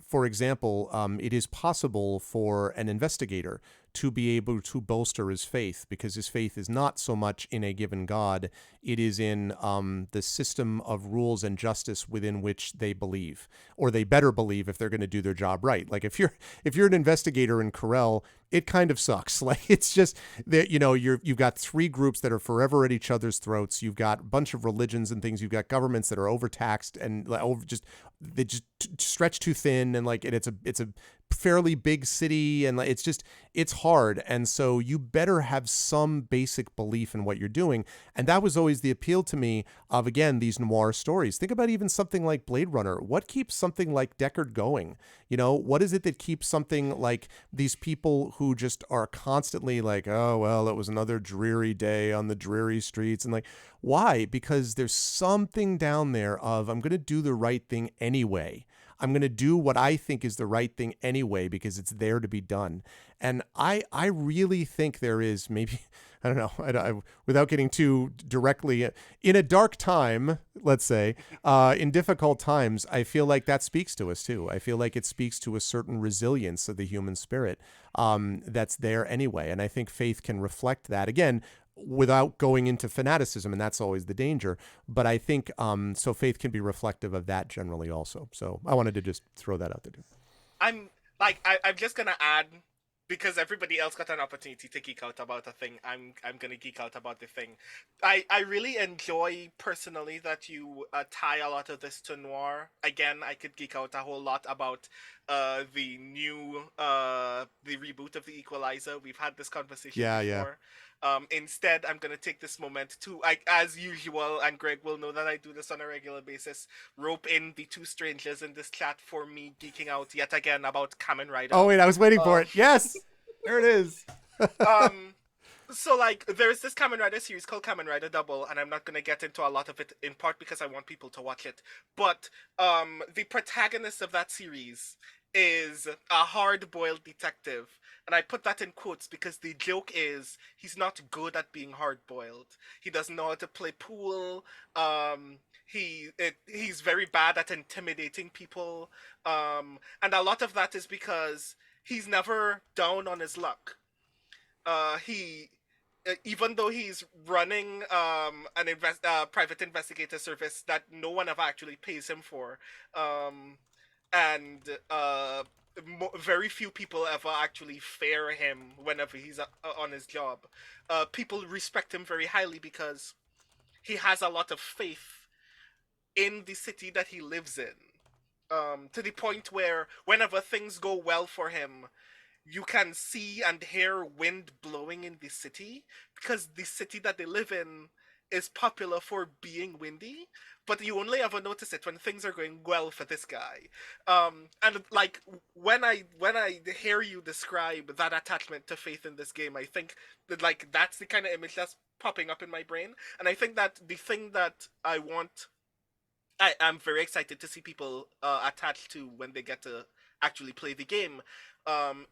Speaker 2: For example, it is possible for an investigator to be able to bolster his faith, because his faith is not so much in a given God, it is in the system of rules and justice within which they believe, or they better believe if they're going to do their job right. Like if you're an investigator in Corel, it kind of sucks. Like it's just that you've got three groups that are forever at each other's throats. You've got a bunch of religions and things. You've got governments that are overtaxed and they just stretch too thin, and it's a fairly big city, and it's hard. And so you better have some basic belief in what you're doing. And that was always the appeal to me of, again, these noir stories. Think about even something like Blade Runner. What keeps something like Deckard going? What is it that keeps something like these people who just are constantly like, oh, well, it was another dreary day on the dreary streets, and like, why? Because there's something down there of, I'm going to do the right thing anyway. I'm going to do what I think is the right thing anyway because it's there to be done. And I really think there is, maybe, I don't know, without getting too directly, in a dark time, let's say, in difficult times, I feel like that speaks to us too. I feel like it speaks to a certain resilience of the human spirit that's there anyway. And I think faith can reflect that. Again, without going into fanaticism, and that's always the danger. But I think so faith can be reflective of that generally also. So I wanted to just throw that out there too.
Speaker 3: I'm just gonna add, because everybody else got an opportunity to geek out about a thing. I'm gonna geek out about the thing. I really enjoy personally that you tie a lot of this to noir. Again, I could geek out a whole lot about the new the reboot of the Equalizer. We've had this conversation
Speaker 2: Yeah.
Speaker 3: before. Instead, I'm gonna take this moment to, as usual, and Greg will know that I do this on a regular basis, rope in the two strangers in this chat for me geeking out yet again about Kamen Rider.
Speaker 2: Oh wait, I was waiting for it. Yes, there it is.
Speaker 3: So like, there's this Kamen Rider series called Kamen Rider Double, and I'm not gonna get into a lot of it, in part because I want people to watch it. But the protagonist of that series is a hard-boiled detective, and I put that in quotes because the joke is he's not good at being hard-boiled. He doesn't know how to play pool. He's very bad at intimidating people, and a lot of that is because he's never down on his luck. He Even though he's running private investigator service that no one ever actually pays him for, um, and very few people ever actually fare him whenever he's on his job. People respect him very highly because he has a lot of faith in the city that he lives in. To the point where whenever things go well for him, you can see and hear wind blowing in the city, because the city that they live in is popular for being windy, but you only ever notice it when things are going well for this guy. And like, when I hear you describe that attachment to faith in this game, I think that, like, that's the kind of image that's popping up in my brain. And I think that the thing that I am very excited to see people attach to when they get to actually play the game,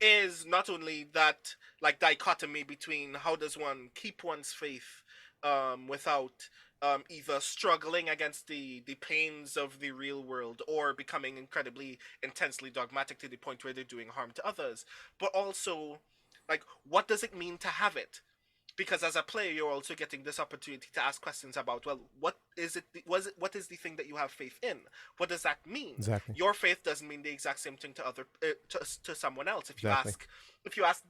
Speaker 3: is not only that, like, dichotomy between how does one keep one's faith without either struggling against the pains of the real world or becoming incredibly intensely dogmatic to the point where they're doing harm to others, but also, like, what does it mean to have it? because as a player, you're also getting this opportunity to ask questions about, well, what is it? What is the thing that you have faith in? What does that mean?
Speaker 2: Exactly.
Speaker 3: Your faith doesn't mean the exact same thing to to someone else.
Speaker 2: Exactly.
Speaker 3: If you ask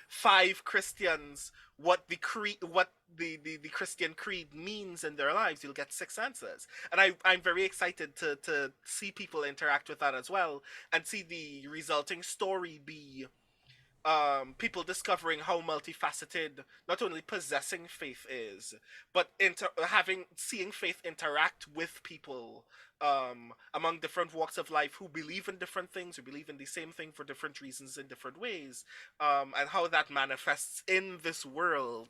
Speaker 3: 5 Christians what the Christian creed means in their lives, you'll get 6 answers. And I'm very excited to see people interact with that as well, and see the resulting story be people discovering how multifaceted not only possessing faith is, but seeing faith interact with people among different walks of life who believe in different things, who believe in the same thing for different reasons in different ways, and how that manifests in this world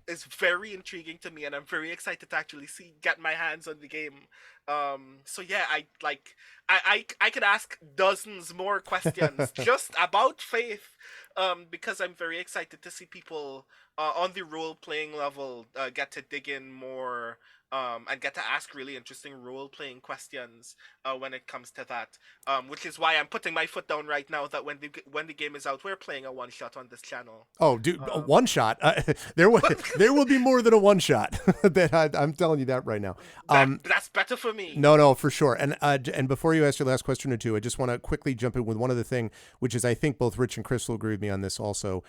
Speaker 3: is very intriguing to me, and I'm very excited to actually get my hands on the game. So yeah, I could ask dozens more questions just about faith, because I'm very excited to see people on the role playing level get to dig in more, and get to ask really interesting role playing questions when it comes to that. Which is why I'm putting my foot down right now that when the game is out, we're playing a one shot on this channel.
Speaker 2: Oh, dude, a one shot. There will be more than a one shot. I'm telling you that right now.
Speaker 3: That's better for me.
Speaker 2: No, for sure. And before you ask your last question or two, I just want to quickly jump in with one other thing, which is I think both Rich and Chris will agree with me on this also.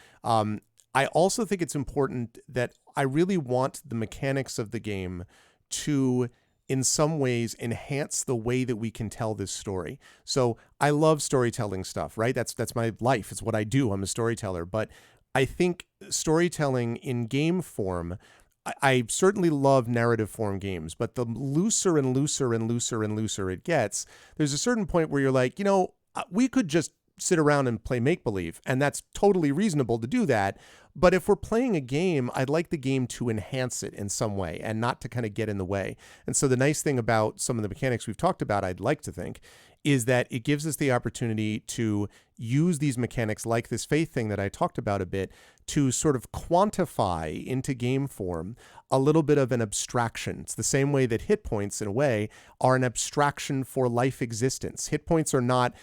Speaker 2: I also think it's important that I really want the mechanics of the game to, in some ways, enhance the way that we can tell this story. So I love storytelling stuff, right? That's my life. It's what I do. I'm a storyteller. But I think storytelling in game form, I certainly love narrative form games, but the looser and looser and looser and looser it gets, there's a certain point where you're like, we could just sit around and play make-believe, and that's totally reasonable to do that. But if we're playing a game, I'd like the game to enhance it in some way and not to kind of get in the way. And so the nice thing about some of the mechanics we've talked about, I'd like to think, is that it gives us the opportunity to use these mechanics like this faith thing that I talked about a bit to sort of quantify into game form a little bit of an abstraction. It's the same way that hit points, in a way, are an abstraction for life existence. Hit points are not,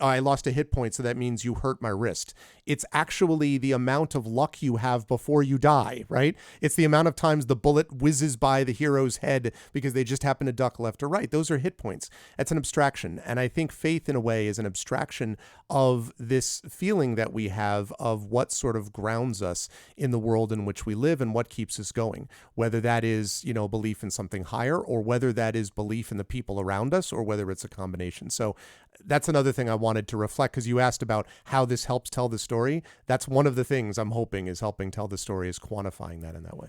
Speaker 2: I lost a hit point, so that means you hurt my wrist. It's actually the amount of luck you have before you die, right? It's the amount of times the bullet whizzes by the hero's head because they just happen to duck left or right. Those are hit points. That's an abstraction. And I think faith, in a way, is an abstraction of this feeling that we have of what sort of grounds us in the world in which we live and what keeps us going. Whether that is, belief in something higher, or whether that is belief in the people around us, or whether it's a combination. So that's another thing I wanted to reflect, because you asked about how this helps tell the story. That's one of the things I'm hoping is helping tell the story, is quantifying that in that way.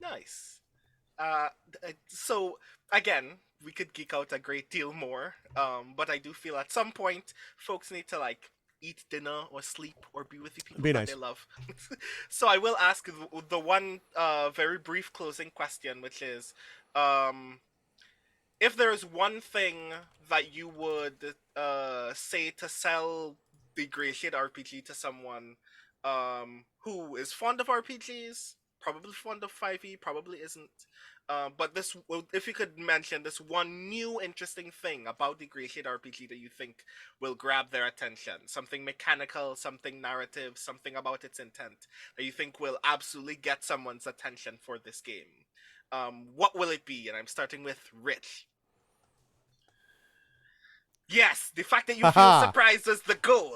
Speaker 3: Nice. So again, we could geek out a great deal more, but I do feel at some point folks need to eat dinner or sleep or be with the people that they love. So I will ask the one very brief closing question, which is, if there is one thing that you would say to sell the Grayshade RPG to someone who is fond of RPGs, probably fond of 5e, probably isn't, but if you could mention this one new interesting thing about the Grayshade RPG that you think will grab their attention, something mechanical, something narrative, something about its intent that you think will absolutely get someone's attention for this game, what will it be? And I'm starting with Rich. Yes, the fact that you feel surprised is the goal.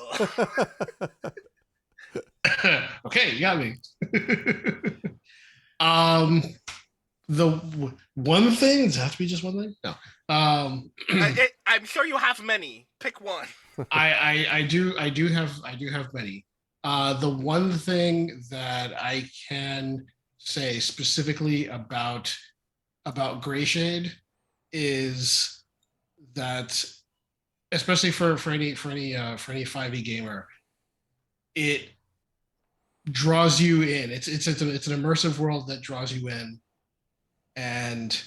Speaker 4: Okay, you got me. The one thing, does it have to be just one thing? No.
Speaker 3: I'm sure you have many. Pick one.
Speaker 4: I do have many. The one thing that I can say specifically about Grayshade is that, especially for any 5e gamer, it draws you in. It's an immersive world that draws you in and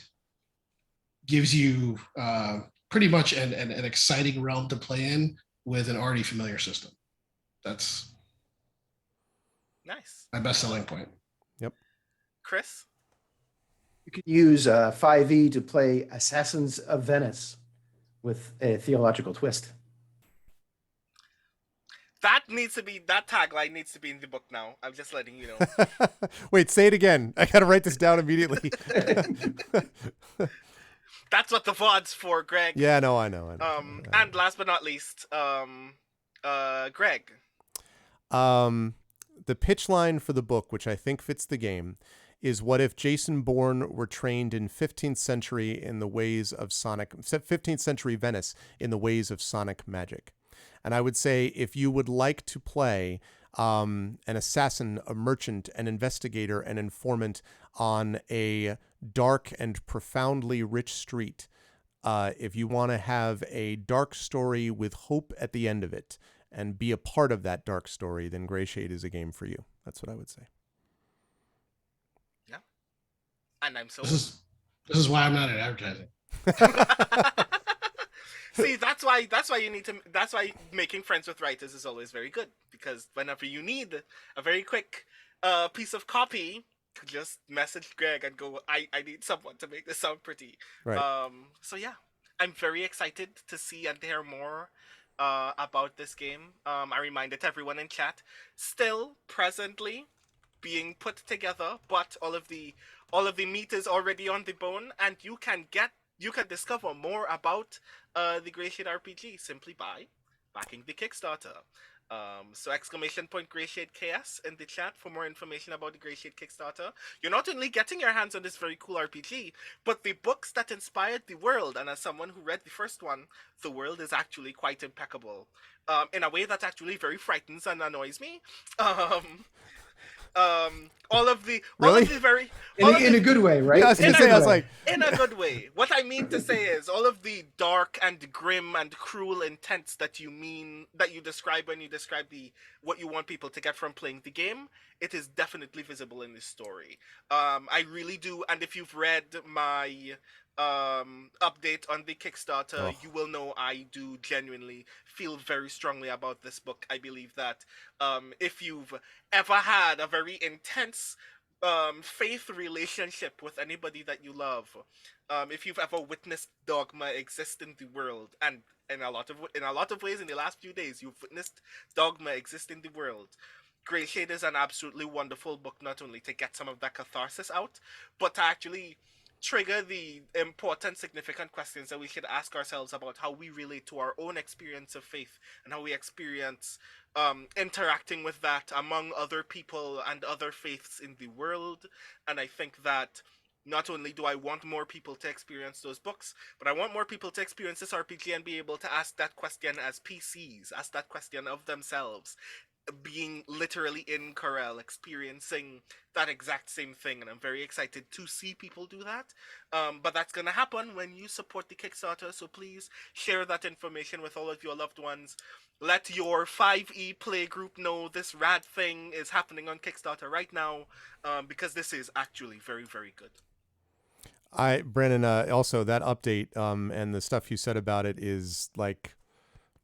Speaker 4: gives you pretty much an exciting realm to play in with an already familiar system. That's
Speaker 3: nice.
Speaker 4: My best selling point.
Speaker 2: Yep.
Speaker 3: Chris?
Speaker 5: You could use 5e to play Assassins of Venice with a theological twist.
Speaker 3: That tagline needs to be in the book now. I'm just letting you know.
Speaker 2: Wait, say it again. I gotta write this down immediately.
Speaker 3: That's what the VOD's for, Greg.
Speaker 2: Yeah, no, I know.
Speaker 3: And last but not least, Greg.
Speaker 2: The pitch line for the book, which I think fits the game, is what if Jason Bourne were trained in 15th century Venice in the ways of sonic magic. And I would say if you would like to play an assassin, a merchant, an investigator, an informant on a dark and profoundly rich street, if you want to have a dark story with hope at the end of it and be a part of that dark story, then Grayshade is a game for you. That's what I would say.
Speaker 3: Yeah. And I'm so...
Speaker 4: This is why I'm not in advertising.
Speaker 3: See, that's why making friends with writers is always very good, because whenever you need a very quick piece of copy, just message Greg and go, I need someone to make this sound pretty.
Speaker 2: Right.
Speaker 3: So yeah, I'm very excited to see and hear more about this game. I reminded everyone in chat, still presently being put together, but all of the meat is already on the bone, and you can discover more about the Grayshade RPG simply by backing the Kickstarter. So !Grayshade KS in the chat for more information about the Grayshade Kickstarter. You're not only getting your hands on this very cool RPG, but the books that inspired the world. And as someone who read the first one, the world is actually quite impeccable. In a way that actually very frightens and annoys me. All of the very
Speaker 5: in a good way, right?
Speaker 2: Yeah, I was gonna say, I was like,
Speaker 3: in a good way. What I mean to say is all of the dark and grim and cruel intents that you describe when you describe what you want people to get from playing the game, it is definitely visible in this story. I really do, and if you've read my update on the Kickstarter, you will know I do genuinely feel very strongly about this book. I believe that if you've ever had a very intense faith relationship with anybody that you love, if you've ever witnessed dogma exist in the world, and in a lot of ways in the last few days you've witnessed dogma exist in the world, Grayshade is an absolutely wonderful book, not only to get some of that catharsis out, but to actually trigger the important, significant questions that we should ask ourselves about how we relate to our own experience of faith and how we experience interacting with that among other people and other faiths in the world. And I think that not only do I want more people to experience those books, but I want more people to experience this RPG and be able to ask that question as PCs, ask that question of themselves, being literally in Corel, experiencing that exact same thing, and I'm very excited to see people do that. But that's gonna happen when you support the Kickstarter, so please share that information with all of your loved ones. Let your 5e play group know this rad thing is happening on Kickstarter right now, because this is actually very, very good.
Speaker 2: Brandon, also that update and the stuff you said about it is like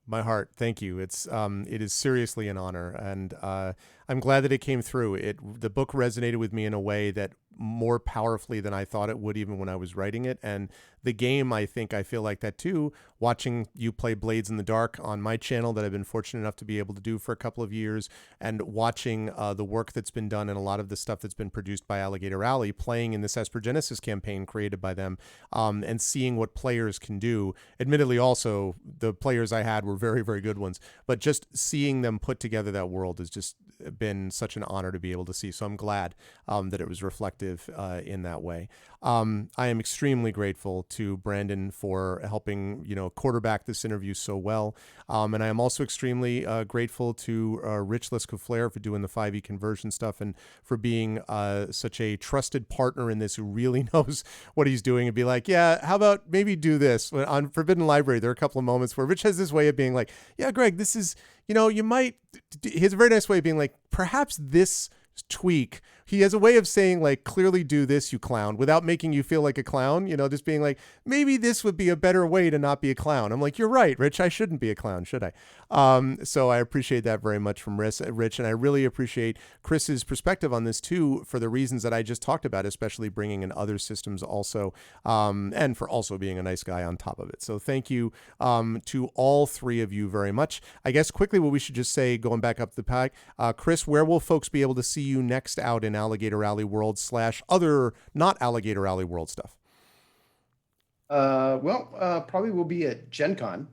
Speaker 2: my heart. Thank you. It is seriously an honor, and I'm glad that it came through. The book resonated with me in a way that more powerfully than I thought it would, even when I was writing it. And the game, I feel like that too. Watching you play Blades in the Dark on my channel that I've been fortunate enough to be able to do for a couple of years, and watching the work that's been done and a lot of the stuff that's been produced by Alligator Alley, playing in this Esper Genesis campaign created by them, and seeing what players can do. Admittedly, also, the players I had were very, very good ones, but just seeing them put together that world has just been such an honor to be able to see. So I'm glad that it was reflective in that way. I am extremely grateful to Brandon for helping, quarterback this interview so well. And I am also extremely grateful to Rich Lescouflair for doing the 5e conversion stuff and for being such a trusted partner in this who really knows what he's doing, and be like, yeah, how about maybe do this? On Forbidden Library, there are a couple of moments where Rich has this way of being like, yeah, Greg, this is, you might, he has a very nice way of being like, perhaps this tweak he has a way of saying like, clearly do this, you clown, without making you feel like a clown, just being like, maybe this would be a better way to not be a clown. I'm like, you're right, Rich, I shouldn't be a clown, should I? So I appreciate that very much from Rich, and I really appreciate Chris's perspective on this too, for the reasons that I just talked about, especially bringing in other systems also, and for also being a nice guy on top of it. So thank you to all three of you very much. I guess quickly what we should just say, going back up the pack, Chris, where will folks be able to see you next out in Alligator Alley World / other not Alligator Alley World stuff?
Speaker 5: Probably we'll be at Gen Con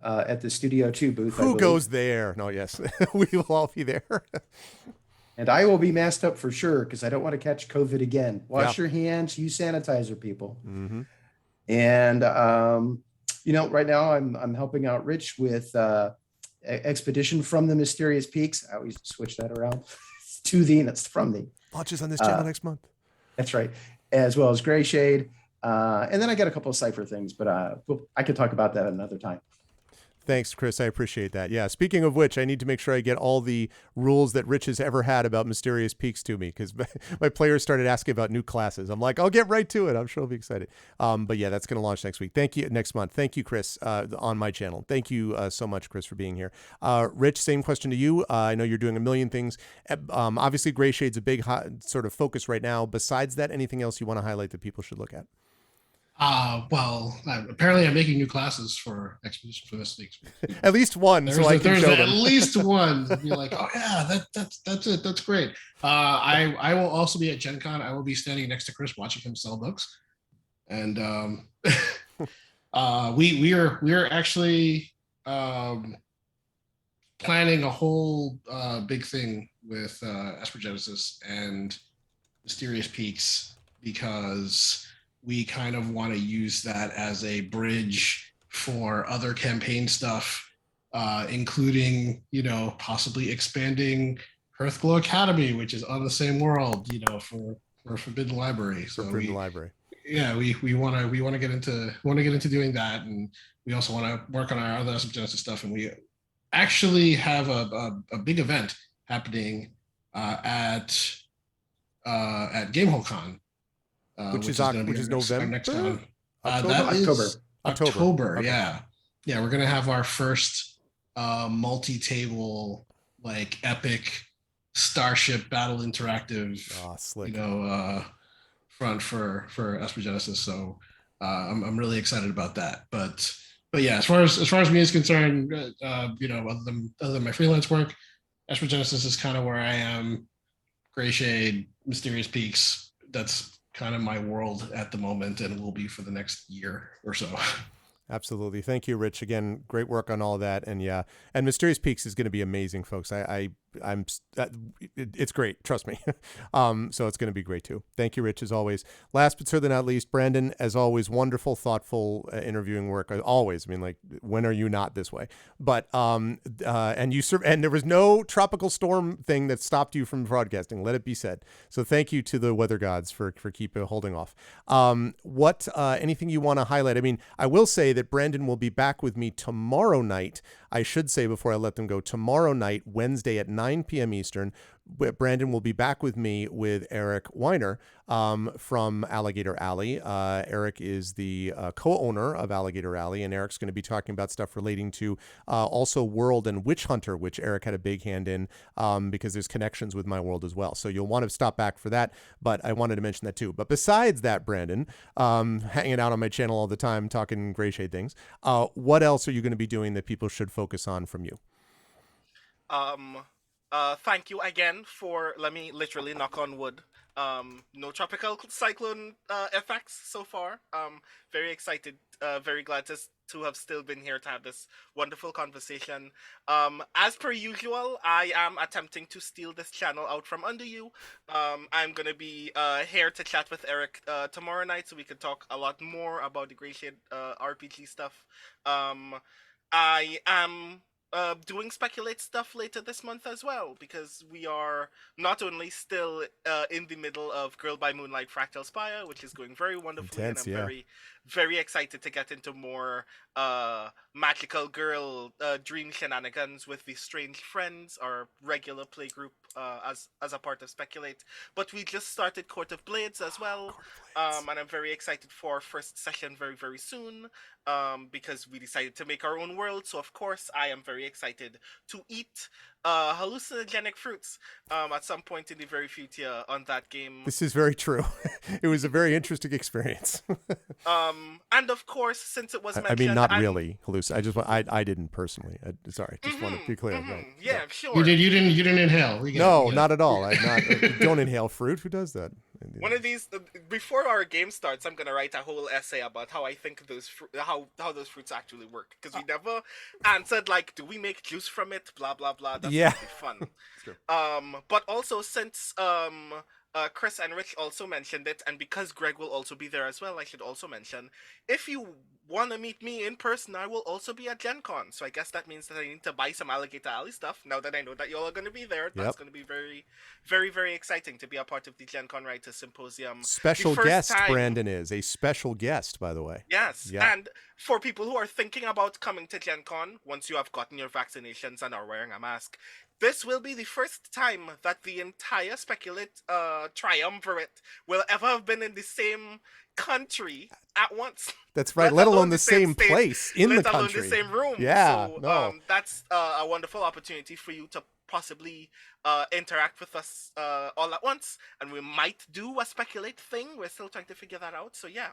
Speaker 5: at the Studio 2 booth.
Speaker 2: Who goes there? No, yes, we will all be there.
Speaker 5: And I will be masked up for sure because I don't want to catch COVID again. Wash your hands, use sanitizer, people.
Speaker 2: Mm-hmm.
Speaker 5: And right now I'm helping out Rich with Expedition from the Mysterious Peaks. I always switch that around. It's to the, and it's from the.
Speaker 2: Launches on this channel next month.
Speaker 5: That's right, as well as Grayshade. And then I got a couple of Cypher things, but I could talk about that another time.
Speaker 2: Thanks, Chris. I appreciate that. Yeah. Speaking of which, I need to make sure I get all the rules that Rich has ever had about Mysterious Peaks to me, because my players started asking about new classes. I'm like, I'll get right to it. I'm sure I'll be excited. But yeah, that's going to launch next week. Thank you. Next month. Thank you, Chris, on my channel. Thank you so much, Chris, for being here. Rich, same question to you. I know you're doing a million things. Obviously, Grayshade's a big sort of focus right now. Besides that, anything else you want to highlight that people should look at?
Speaker 4: Apparently I'm making new classes for Expedition for this week.
Speaker 2: At least one,
Speaker 4: there's
Speaker 2: so I can show them.
Speaker 4: At least one. Be like, oh yeah, that's it. That's great. I will also be at Gen Con. I will be standing next to Chris, watching him sell books. And we are actually planning a whole big thing with Esper Genesis and Mysterious Peaks, because we kind of want to use that as a bridge for other campaign stuff, including, possibly expanding Hearthglow Academy, which is on the same world, for Forbidden Library.
Speaker 2: Library.
Speaker 4: Yeah, we want to get into doing that, and we also want to work on our other Genesis stuff. And we actually have a big event happening at Gamehole Con.
Speaker 2: Which is November?
Speaker 4: Next time.
Speaker 5: October.
Speaker 4: October.
Speaker 2: Okay.
Speaker 4: Yeah. We're gonna have our first multi-table, like, epic Starship Battle Interactive.
Speaker 2: Slick.
Speaker 4: Front for Esper Genesis. So I'm really excited about that. But yeah, as far as me is concerned, other than my freelance work, Esper Genesis is kind of where I am. Grayshade, Mysterious Peaks. That's kind of my world at the moment, and will be for the next year or so.
Speaker 2: Absolutely. Thank you, Rich. Again, great work on all of that. And yeah, and Mysterious Peaks is going to be amazing, folks. It's great. Trust me. So it's going to be great too. Thank you, Rich, as always. Last but certainly not least, Brandon, as always, wonderful, thoughtful interviewing work. Always. I mean, like, when are you not this way? But, and there was no tropical storm thing that stopped you from broadcasting. Let it be said. So thank you to the weather gods for keeping holding off. Anything you want to highlight? I mean, I will say that Brandon will be back with me tomorrow night. I should say, before I let them go, tomorrow night, Wednesday at 9 p.m. Eastern, Brandon will be back with me with Eric Weiner from Alligator Alley. Eric is the co-owner of Alligator Alley, and Eric's going to be talking about stuff relating to also World and Witch Hunter, which Eric had a big hand in, because there's connections with my world as well. So you'll want to stop back for that, but I wanted to mention that too. But besides that, Brandon, hanging out on my channel all the time, talking Grayshade things, what else are you going to be doing that people should focus on from you?
Speaker 3: Thank you again for, let me literally knock on wood. No tropical cyclone effects so far. Very excited, very glad to have still been here to have this wonderful conversation. As per usual, I am attempting to steal this channel out from under you. I'm gonna be here to chat with Eric tomorrow night, so we can talk a lot more about the Grayshade RPG stuff. I am doing speculate stuff later this month as well, because we are not only still in the middle of Girl by Moonlight Fractal Spire, which is going very wonderfully,
Speaker 2: Intense,
Speaker 3: and I'm
Speaker 2: yeah.
Speaker 3: very excited to get into more magical girl dream shenanigans with the Strange Friends, our regular playgroup, as a part of Speculate. But we just started Court of Blades as well, and I'm very excited for our first session very soon, because we decided to make our own world. So of course I am very excited to eat hallucinogenic fruits at some point in the very future on that game.
Speaker 2: This is very true. It was a very interesting experience.
Speaker 3: And of course, since it was
Speaker 2: I
Speaker 3: mentioned,
Speaker 2: mean, not
Speaker 3: and-
Speaker 2: really hallucinate. I just want, I didn't personally. Sorry, just want to be clear. Right.
Speaker 3: Yeah, sure.
Speaker 4: You didn't inhale. We get
Speaker 2: No,
Speaker 4: it.
Speaker 2: not at all. I'm not. Don't inhale fruit. Who does that?
Speaker 3: One of these before our game starts, I'm gonna write a whole essay about how I think those how those fruits actually work, because we never answered like, do we make juice from it? Blah blah blah. That's
Speaker 2: Yeah.
Speaker 3: gonna be fun. But also since Chris and Rich also mentioned it, and because Greg will also be there as well, I should also mention, if you want to meet me in person, I will also be at Gen Con. So I guess that means that I need to buy some Alligator Alley stuff. Now that I know that y'all are going to be there, that's going to be very exciting to be a part of the Gen Con Writers Symposium.
Speaker 2: Special
Speaker 3: The first
Speaker 2: guest,
Speaker 3: time-
Speaker 2: Brandon is a special guest, by the way.
Speaker 3: Yes,
Speaker 2: Yeah.
Speaker 3: and for people who are thinking about coming to Gen Con, once you have gotten your vaccinations and are wearing a mask, this will be the first time that the entire Speculate triumvirate will ever have been in the same country at once.
Speaker 2: That's right. Let alone the same
Speaker 3: stage,
Speaker 2: place in the
Speaker 3: let alone
Speaker 2: country.
Speaker 3: the same room.
Speaker 2: Yeah,
Speaker 3: So
Speaker 2: no.
Speaker 3: that's a wonderful opportunity for you to possibly interact with us all at once, and we might do a Speculate thing. We're still trying to figure that out. So yeah.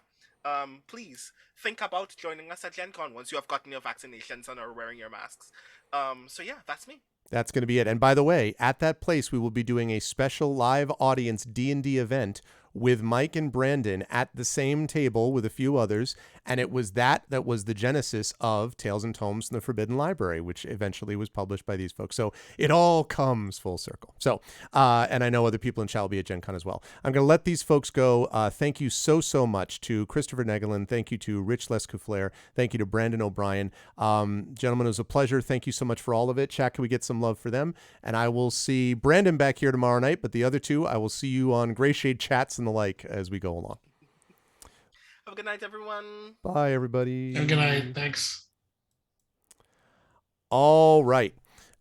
Speaker 3: Please think about joining us at Gen Con once you have gotten your vaccinations and are wearing your masks. So yeah, that's me.
Speaker 2: That's going to be it. And by the way, at that place, we will be doing a special live audience D&D event with Mike and Brandon at the same table with a few others. And it was that was the genesis of Tales and Tomes from the Forbidden Library, which eventually was published by these folks. So it all comes full circle. So, and I know other people in chat will be at Gen Con as well. I'm going to let these folks go. Thank you so much to Christopher Negelin. Thank you to Rich Lescouflair. Thank you to Brandon O'Brien. Gentlemen, it was a pleasure. Thank you so much for all of it. Chat, can we get some love for them? And I will see Brandon back here tomorrow night, but the other two, I will see you on Grayshade chats and the like as we go along.
Speaker 3: Have a good night, everyone.
Speaker 2: Bye, everybody.
Speaker 4: Have a good night. Thanks.
Speaker 2: All right.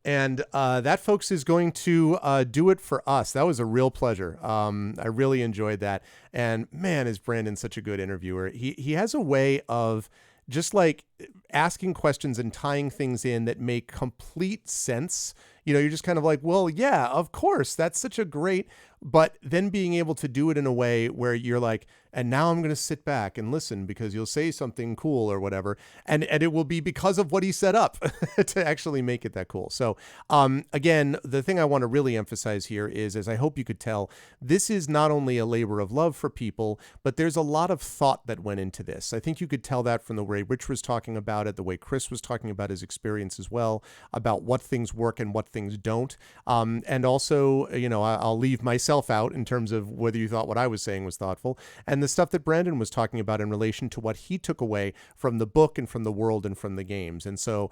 Speaker 2: And that, folks, is going to do it for us. That was a real pleasure. I really enjoyed that. And man, is Brandon such a good interviewer. He has a way of just like asking questions and tying things in that make complete sense. You know, you're just kind of like, well, yeah, of course, that's such a great, but then being able to do it in a way where you're like, and now I'm going to sit back and listen because you'll say something cool or whatever. And it will be because of what he set up to actually make it that cool. So again, the thing I want to really emphasize here is, as I hope you could tell, this is not only a labor of love for people, but there's a lot of thought that went into this. I think you could tell that from the way Rich was talking about it, the way Chris was talking about his experience as well, about what things work and what things don't. And also, you know, I'll leave myself out in terms of whether you thought what I was saying was thoughtful, and the stuff that Brandon was talking about in relation to what he took away from the book and from the world and from the games. And so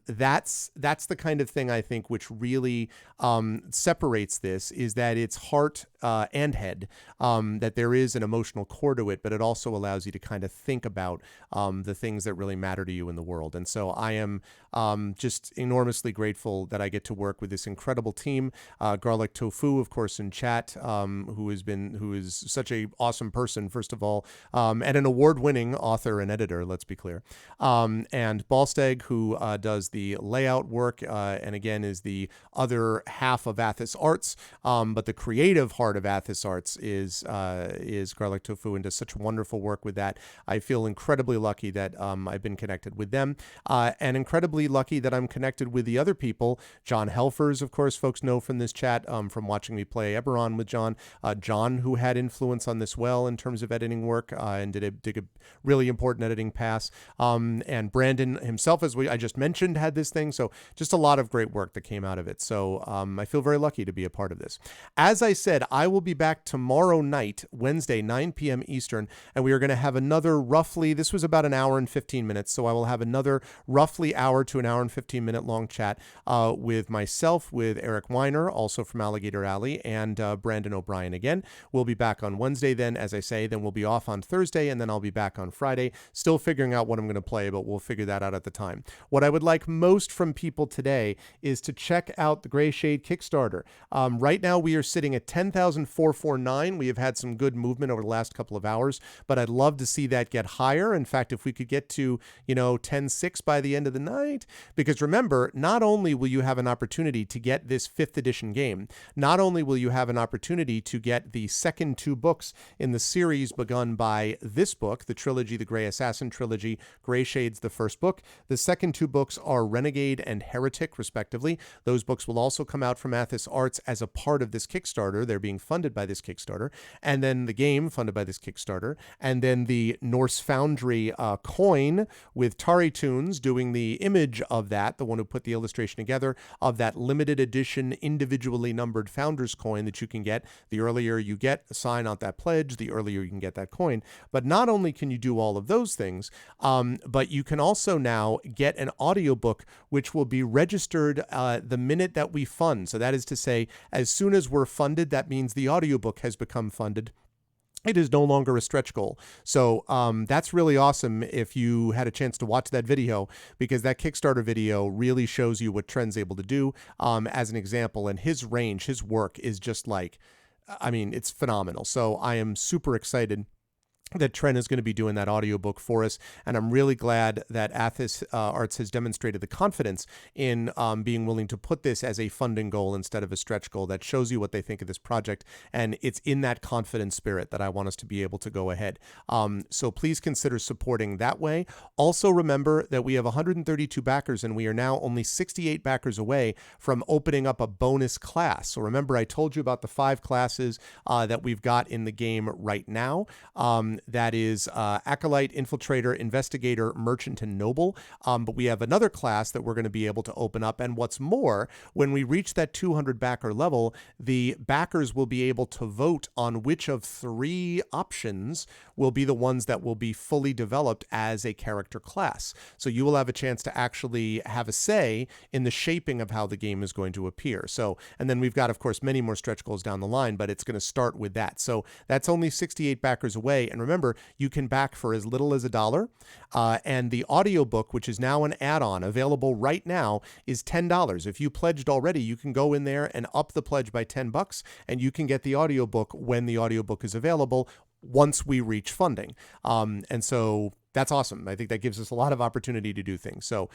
Speaker 2: that's the kind of thing I think which really separates this, is that it's heart and head, that there is an emotional core to it, but it also allows you to kind of think about the things that really matter to you in the world. And so I am just enormously grateful that I get to work with this incredible team. Garlic Tofu, of course, in chat, who is such a awesome person, first of all, and an award-winning author and editor, let's be clear. And Ballstag, who does the layout work, and again is the other half of Athos Arts, but the creative heart of Athos Arts is Garlic Tofu, and does such wonderful work with that. I feel incredibly lucky that I've been connected with them, and incredibly lucky that I'm connected with the other people John Helfers, of course, folks know from this chat, from watching me play Eberron with John. John, who had influence on this well in terms of editing work, and did a really important editing pass. And Brandon himself, as I just mentioned, had this thing. So just a lot of great work that came out of it. So I feel very lucky to be a part of this. As I said, I will be back tomorrow night, Wednesday, 9 p.m. Eastern, and we are going to have another roughly, this was about an hour and 15 minutes, so I will have another roughly hour to an hour and 15 minute long chat with myself, with Eric Weiner, also from Alligator Alley, and Brandon O'Brien again. We'll be back on Wednesday then, as I say, then we'll be off on Thursday, and then I'll be back on Friday, still figuring out what I'm going to play, but we'll figure that out at the time. What I would like most from people today is to check out the Grayshade Kickstarter. Right now we are sitting at 10,449. We have had some good movement over the last couple of hours, but I'd love to see that get higher. In fact, if we could get to, 10.6 by the end of the night, because remember, not only will you have an opportunity to get this 5th edition game, not only will you have an opportunity to get the second 2 books in the series begun by this book, the trilogy, the Grey Assassin trilogy. Grayshade's the first book. The second 2 books are Renegade and Heretic, respectively. Those books will also come out from Athos Arts as a part of this Kickstarter. They're being funded by this Kickstarter. And then the game funded by this Kickstarter. And then the Norse Foundry coin with Tari Tunes doing the image of that, the one who put the illustration together of that limited edition individually numbered Founders coin that you can get. The earlier you get a sign on that pledge, the earlier you can get that coin. But not only can you do all of those things, but you can also now get an audiobook which will be registered the minute that we fund. So that is to say, as soon as we're funded, that means the audiobook has become funded. It is no longer a stretch goal. So that's really awesome if you had a chance to watch that video, because that Kickstarter video really shows you what Trent's able to do as an example. And his range, his work is just like, it's phenomenal. So I am super excited that Trent is going to be doing that audiobook for us. And I'm really glad that Athos Arts has demonstrated the confidence in being willing to put this as a funding goal instead of a stretch goal. That shows you what they think of this project. And it's in that confident spirit that I want us to be able to go ahead. So please consider supporting that way. Also remember that we have 132 backers, and we are now only 68 backers away from opening up a bonus class. So remember, I told you about the 5 classes that we've got in the game right now. That is Acolyte, Infiltrator, Investigator, Merchant, and Noble. But we have another class that we're going to be able to open up. And what's more, when we reach that 200 backer level, the backers will be able to vote on which of 3 options will be the ones that will be fully developed as a character class. So you will have a chance to actually have a say in the shaping of how the game is going to appear. So, and then we've got, of course, many more stretch goals down the line, but it's going to start with that. So that's only 68 backers away. And remember, you can back for as little as $1. And the audiobook, which is now an add-on available right now, is $10. If you pledged already, you can go in there and up the pledge by $10, and you can get the audiobook when the audiobook is available once we reach funding. And so that's awesome. I think that gives us a lot of opportunity to do things. So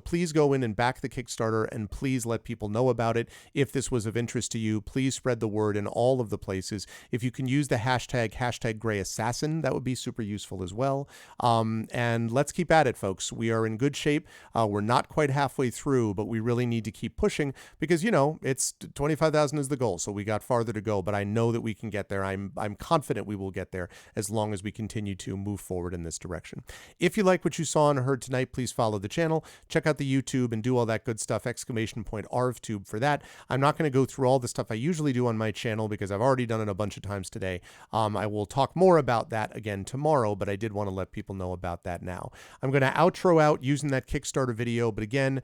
Speaker 2: please go in and back the Kickstarter, and please let people know about it. If this was of interest to you, please spread the word in all of the places. If you can use the hashtag Grey Assassin, that would be super useful as well. And let's keep at it, folks. We are in good shape. We're not quite halfway through, but we really need to keep pushing because, it's 25,000 is the goal. So we got farther to go, but I know that we can get there. I'm confident we will get there as long as we continue to move forward in this direction. If you like what you saw and heard tonight, please follow the channel, check out the YouTube, and do all that good stuff, ! ArvTube for that. I'm not going to go through all the stuff I usually do on my channel because I've already done it a bunch of times today. I will talk more about that again tomorrow, but I did want to let people know about that now. I'm going to outro out using that Kickstarter video, but again,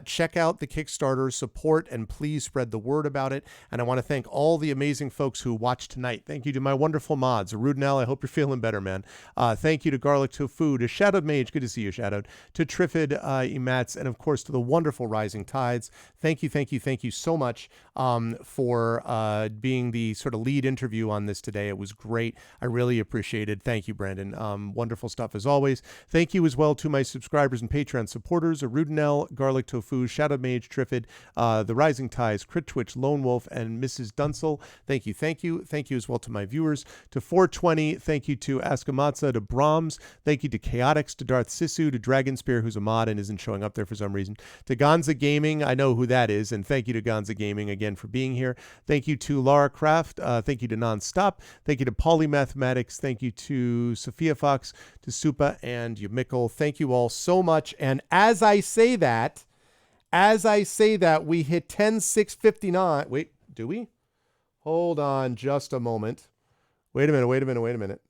Speaker 2: check out the Kickstarter, support, and please spread the word about it. And I want to thank all the amazing folks who watched tonight. Thank you to my wonderful mods. Rudnell, I hope you're feeling better, man. Thank you to Garlic Tofu, to Shadowed Mage, good to see you, Shadowed, to Triffid, Emats, and of course to the wonderful Rising Tides. Thank you so much for being the sort of lead interview on this today. It was great. I really appreciate it. Thank you, Brandon. Wonderful stuff as always. Thank you as well to my subscribers and Patreon supporters, Rudnell, Garlic Tofu, Shadowed Mage, Triffid, the Rising Tides, Crit Twitch, Lone Wolf, and Mrs. Dunsel. Thank you. Thank you as well to my viewers, to 420. Thank you to Askamatsa, to Brahms, Jules. Thank you to Chaotix, to Darth Sisu, to Dragonspear, who's a mod and isn't showing up there for some reason, to Gonza Gaming. I know who that is, and thank you to Gonza Gaming again for being here. Thank you to Laura Kraft. Thank you to Nonstop. Thank you to Polymathematics. Thank you to Sophia Fox, to Supa, and Yumikkel. Thank you all so much. And as I say that, we hit 10,659. Wait, do we? Hold on just a moment. Wait a minute.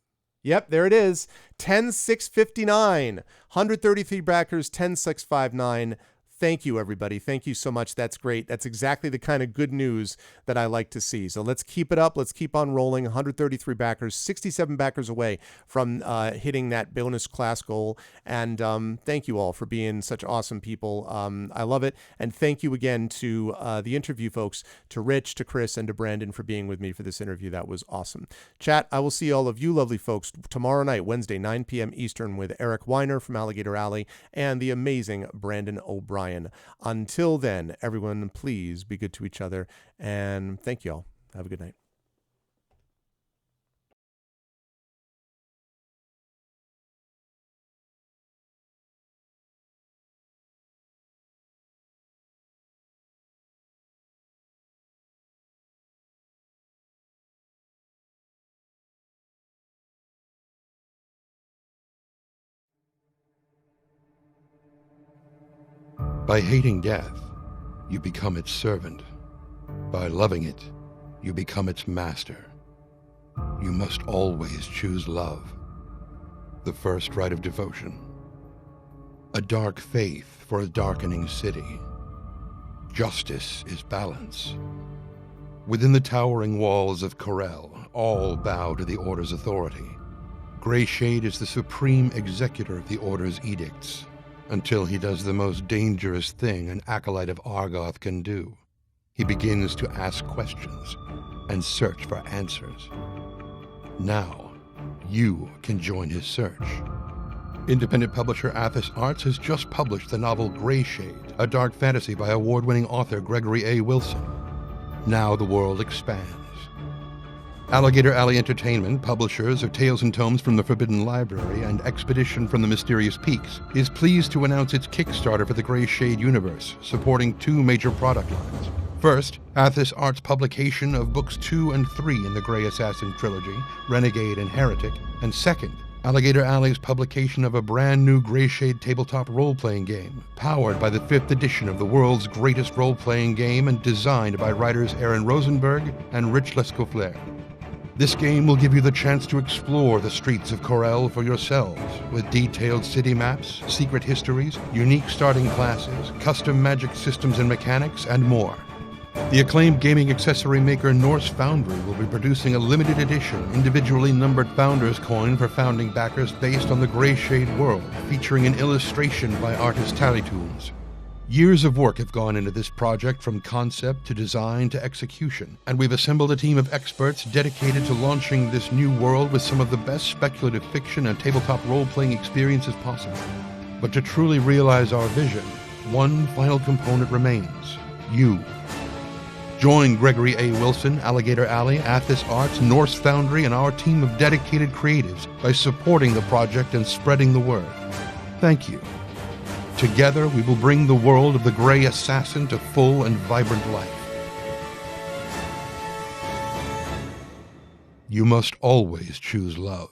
Speaker 2: Yep, there it is. 10,659. 133 backers, 10,659. Thank you, everybody. Thank you so much. That's great. That's exactly the kind of good news that I like to see. So let's keep it up. Let's keep on rolling. 133 backers, 67 backers away from hitting that bonus class goal. And thank you all for being such awesome people. I love it. And thank you again to the interview folks, to Rich, to Chris, and to Brandon for being with me for this interview. That was awesome. Chat, I will see all of you lovely folks tomorrow night, Wednesday, 9 p.m. Eastern, with Eric Weiner from Alligator Alley and the amazing Brandon O'Brien. Until then, everyone, please be good to each other. And thank you all. Have a good night.
Speaker 1: By hating death, you become its servant. By loving it, you become its master. You must always choose love, the first rite of devotion. A dark faith for a darkening city. Justice is balance. Within the towering walls of Corel, all bow to the Order's authority. Grayshade is the supreme executor of the Order's edicts, until he does the most dangerous thing an acolyte of Argoth can do. He begins to ask questions and search for answers. Now, you can join his search. Independent publisher Athos Arts has just published the novel Grayshade, a dark fantasy by award-winning author Gregory A. Wilson. Now the world expands. Alligator Alley Entertainment, publishers of Tales and Tomes from the Forbidden Library and Expedition from the Mysterious Peaks, is pleased to announce its Kickstarter for the Grayshade universe, supporting two major product lines. First, Athos Arts' publication of Books 2 and 3 in the Grey Assassin trilogy, Renegade and Heretic, and second, Alligator Alley's publication of a brand new Grayshade tabletop role-playing game, powered by the 5th edition of the world's greatest role-playing game and designed by writers Aaron Rosenberg and Rich Lescouflair. This game will give you the chance to explore the streets of Corel for yourselves, with detailed city maps, secret histories, unique starting classes, custom magic systems and mechanics, and more. The acclaimed gaming accessory maker Norse Foundry will be producing a limited edition, individually numbered Founders coin for founding backers based on the Grayshade world, featuring an illustration by artist Tallytoons. Years of work have gone into this project, from concept to design to execution, and we've assembled a team of experts dedicated to launching this new world with some of the best speculative fiction and tabletop role-playing experiences possible. But to truly realize our vision, one final component remains: you. Join Gregory A. Wilson, Alligator Alley, Athos Arts, Norse Foundry, and our team of dedicated creatives by supporting the project and spreading the word. Thank you. Together, we will bring the world of the Grey Assassin to full and vibrant life. You must always choose love.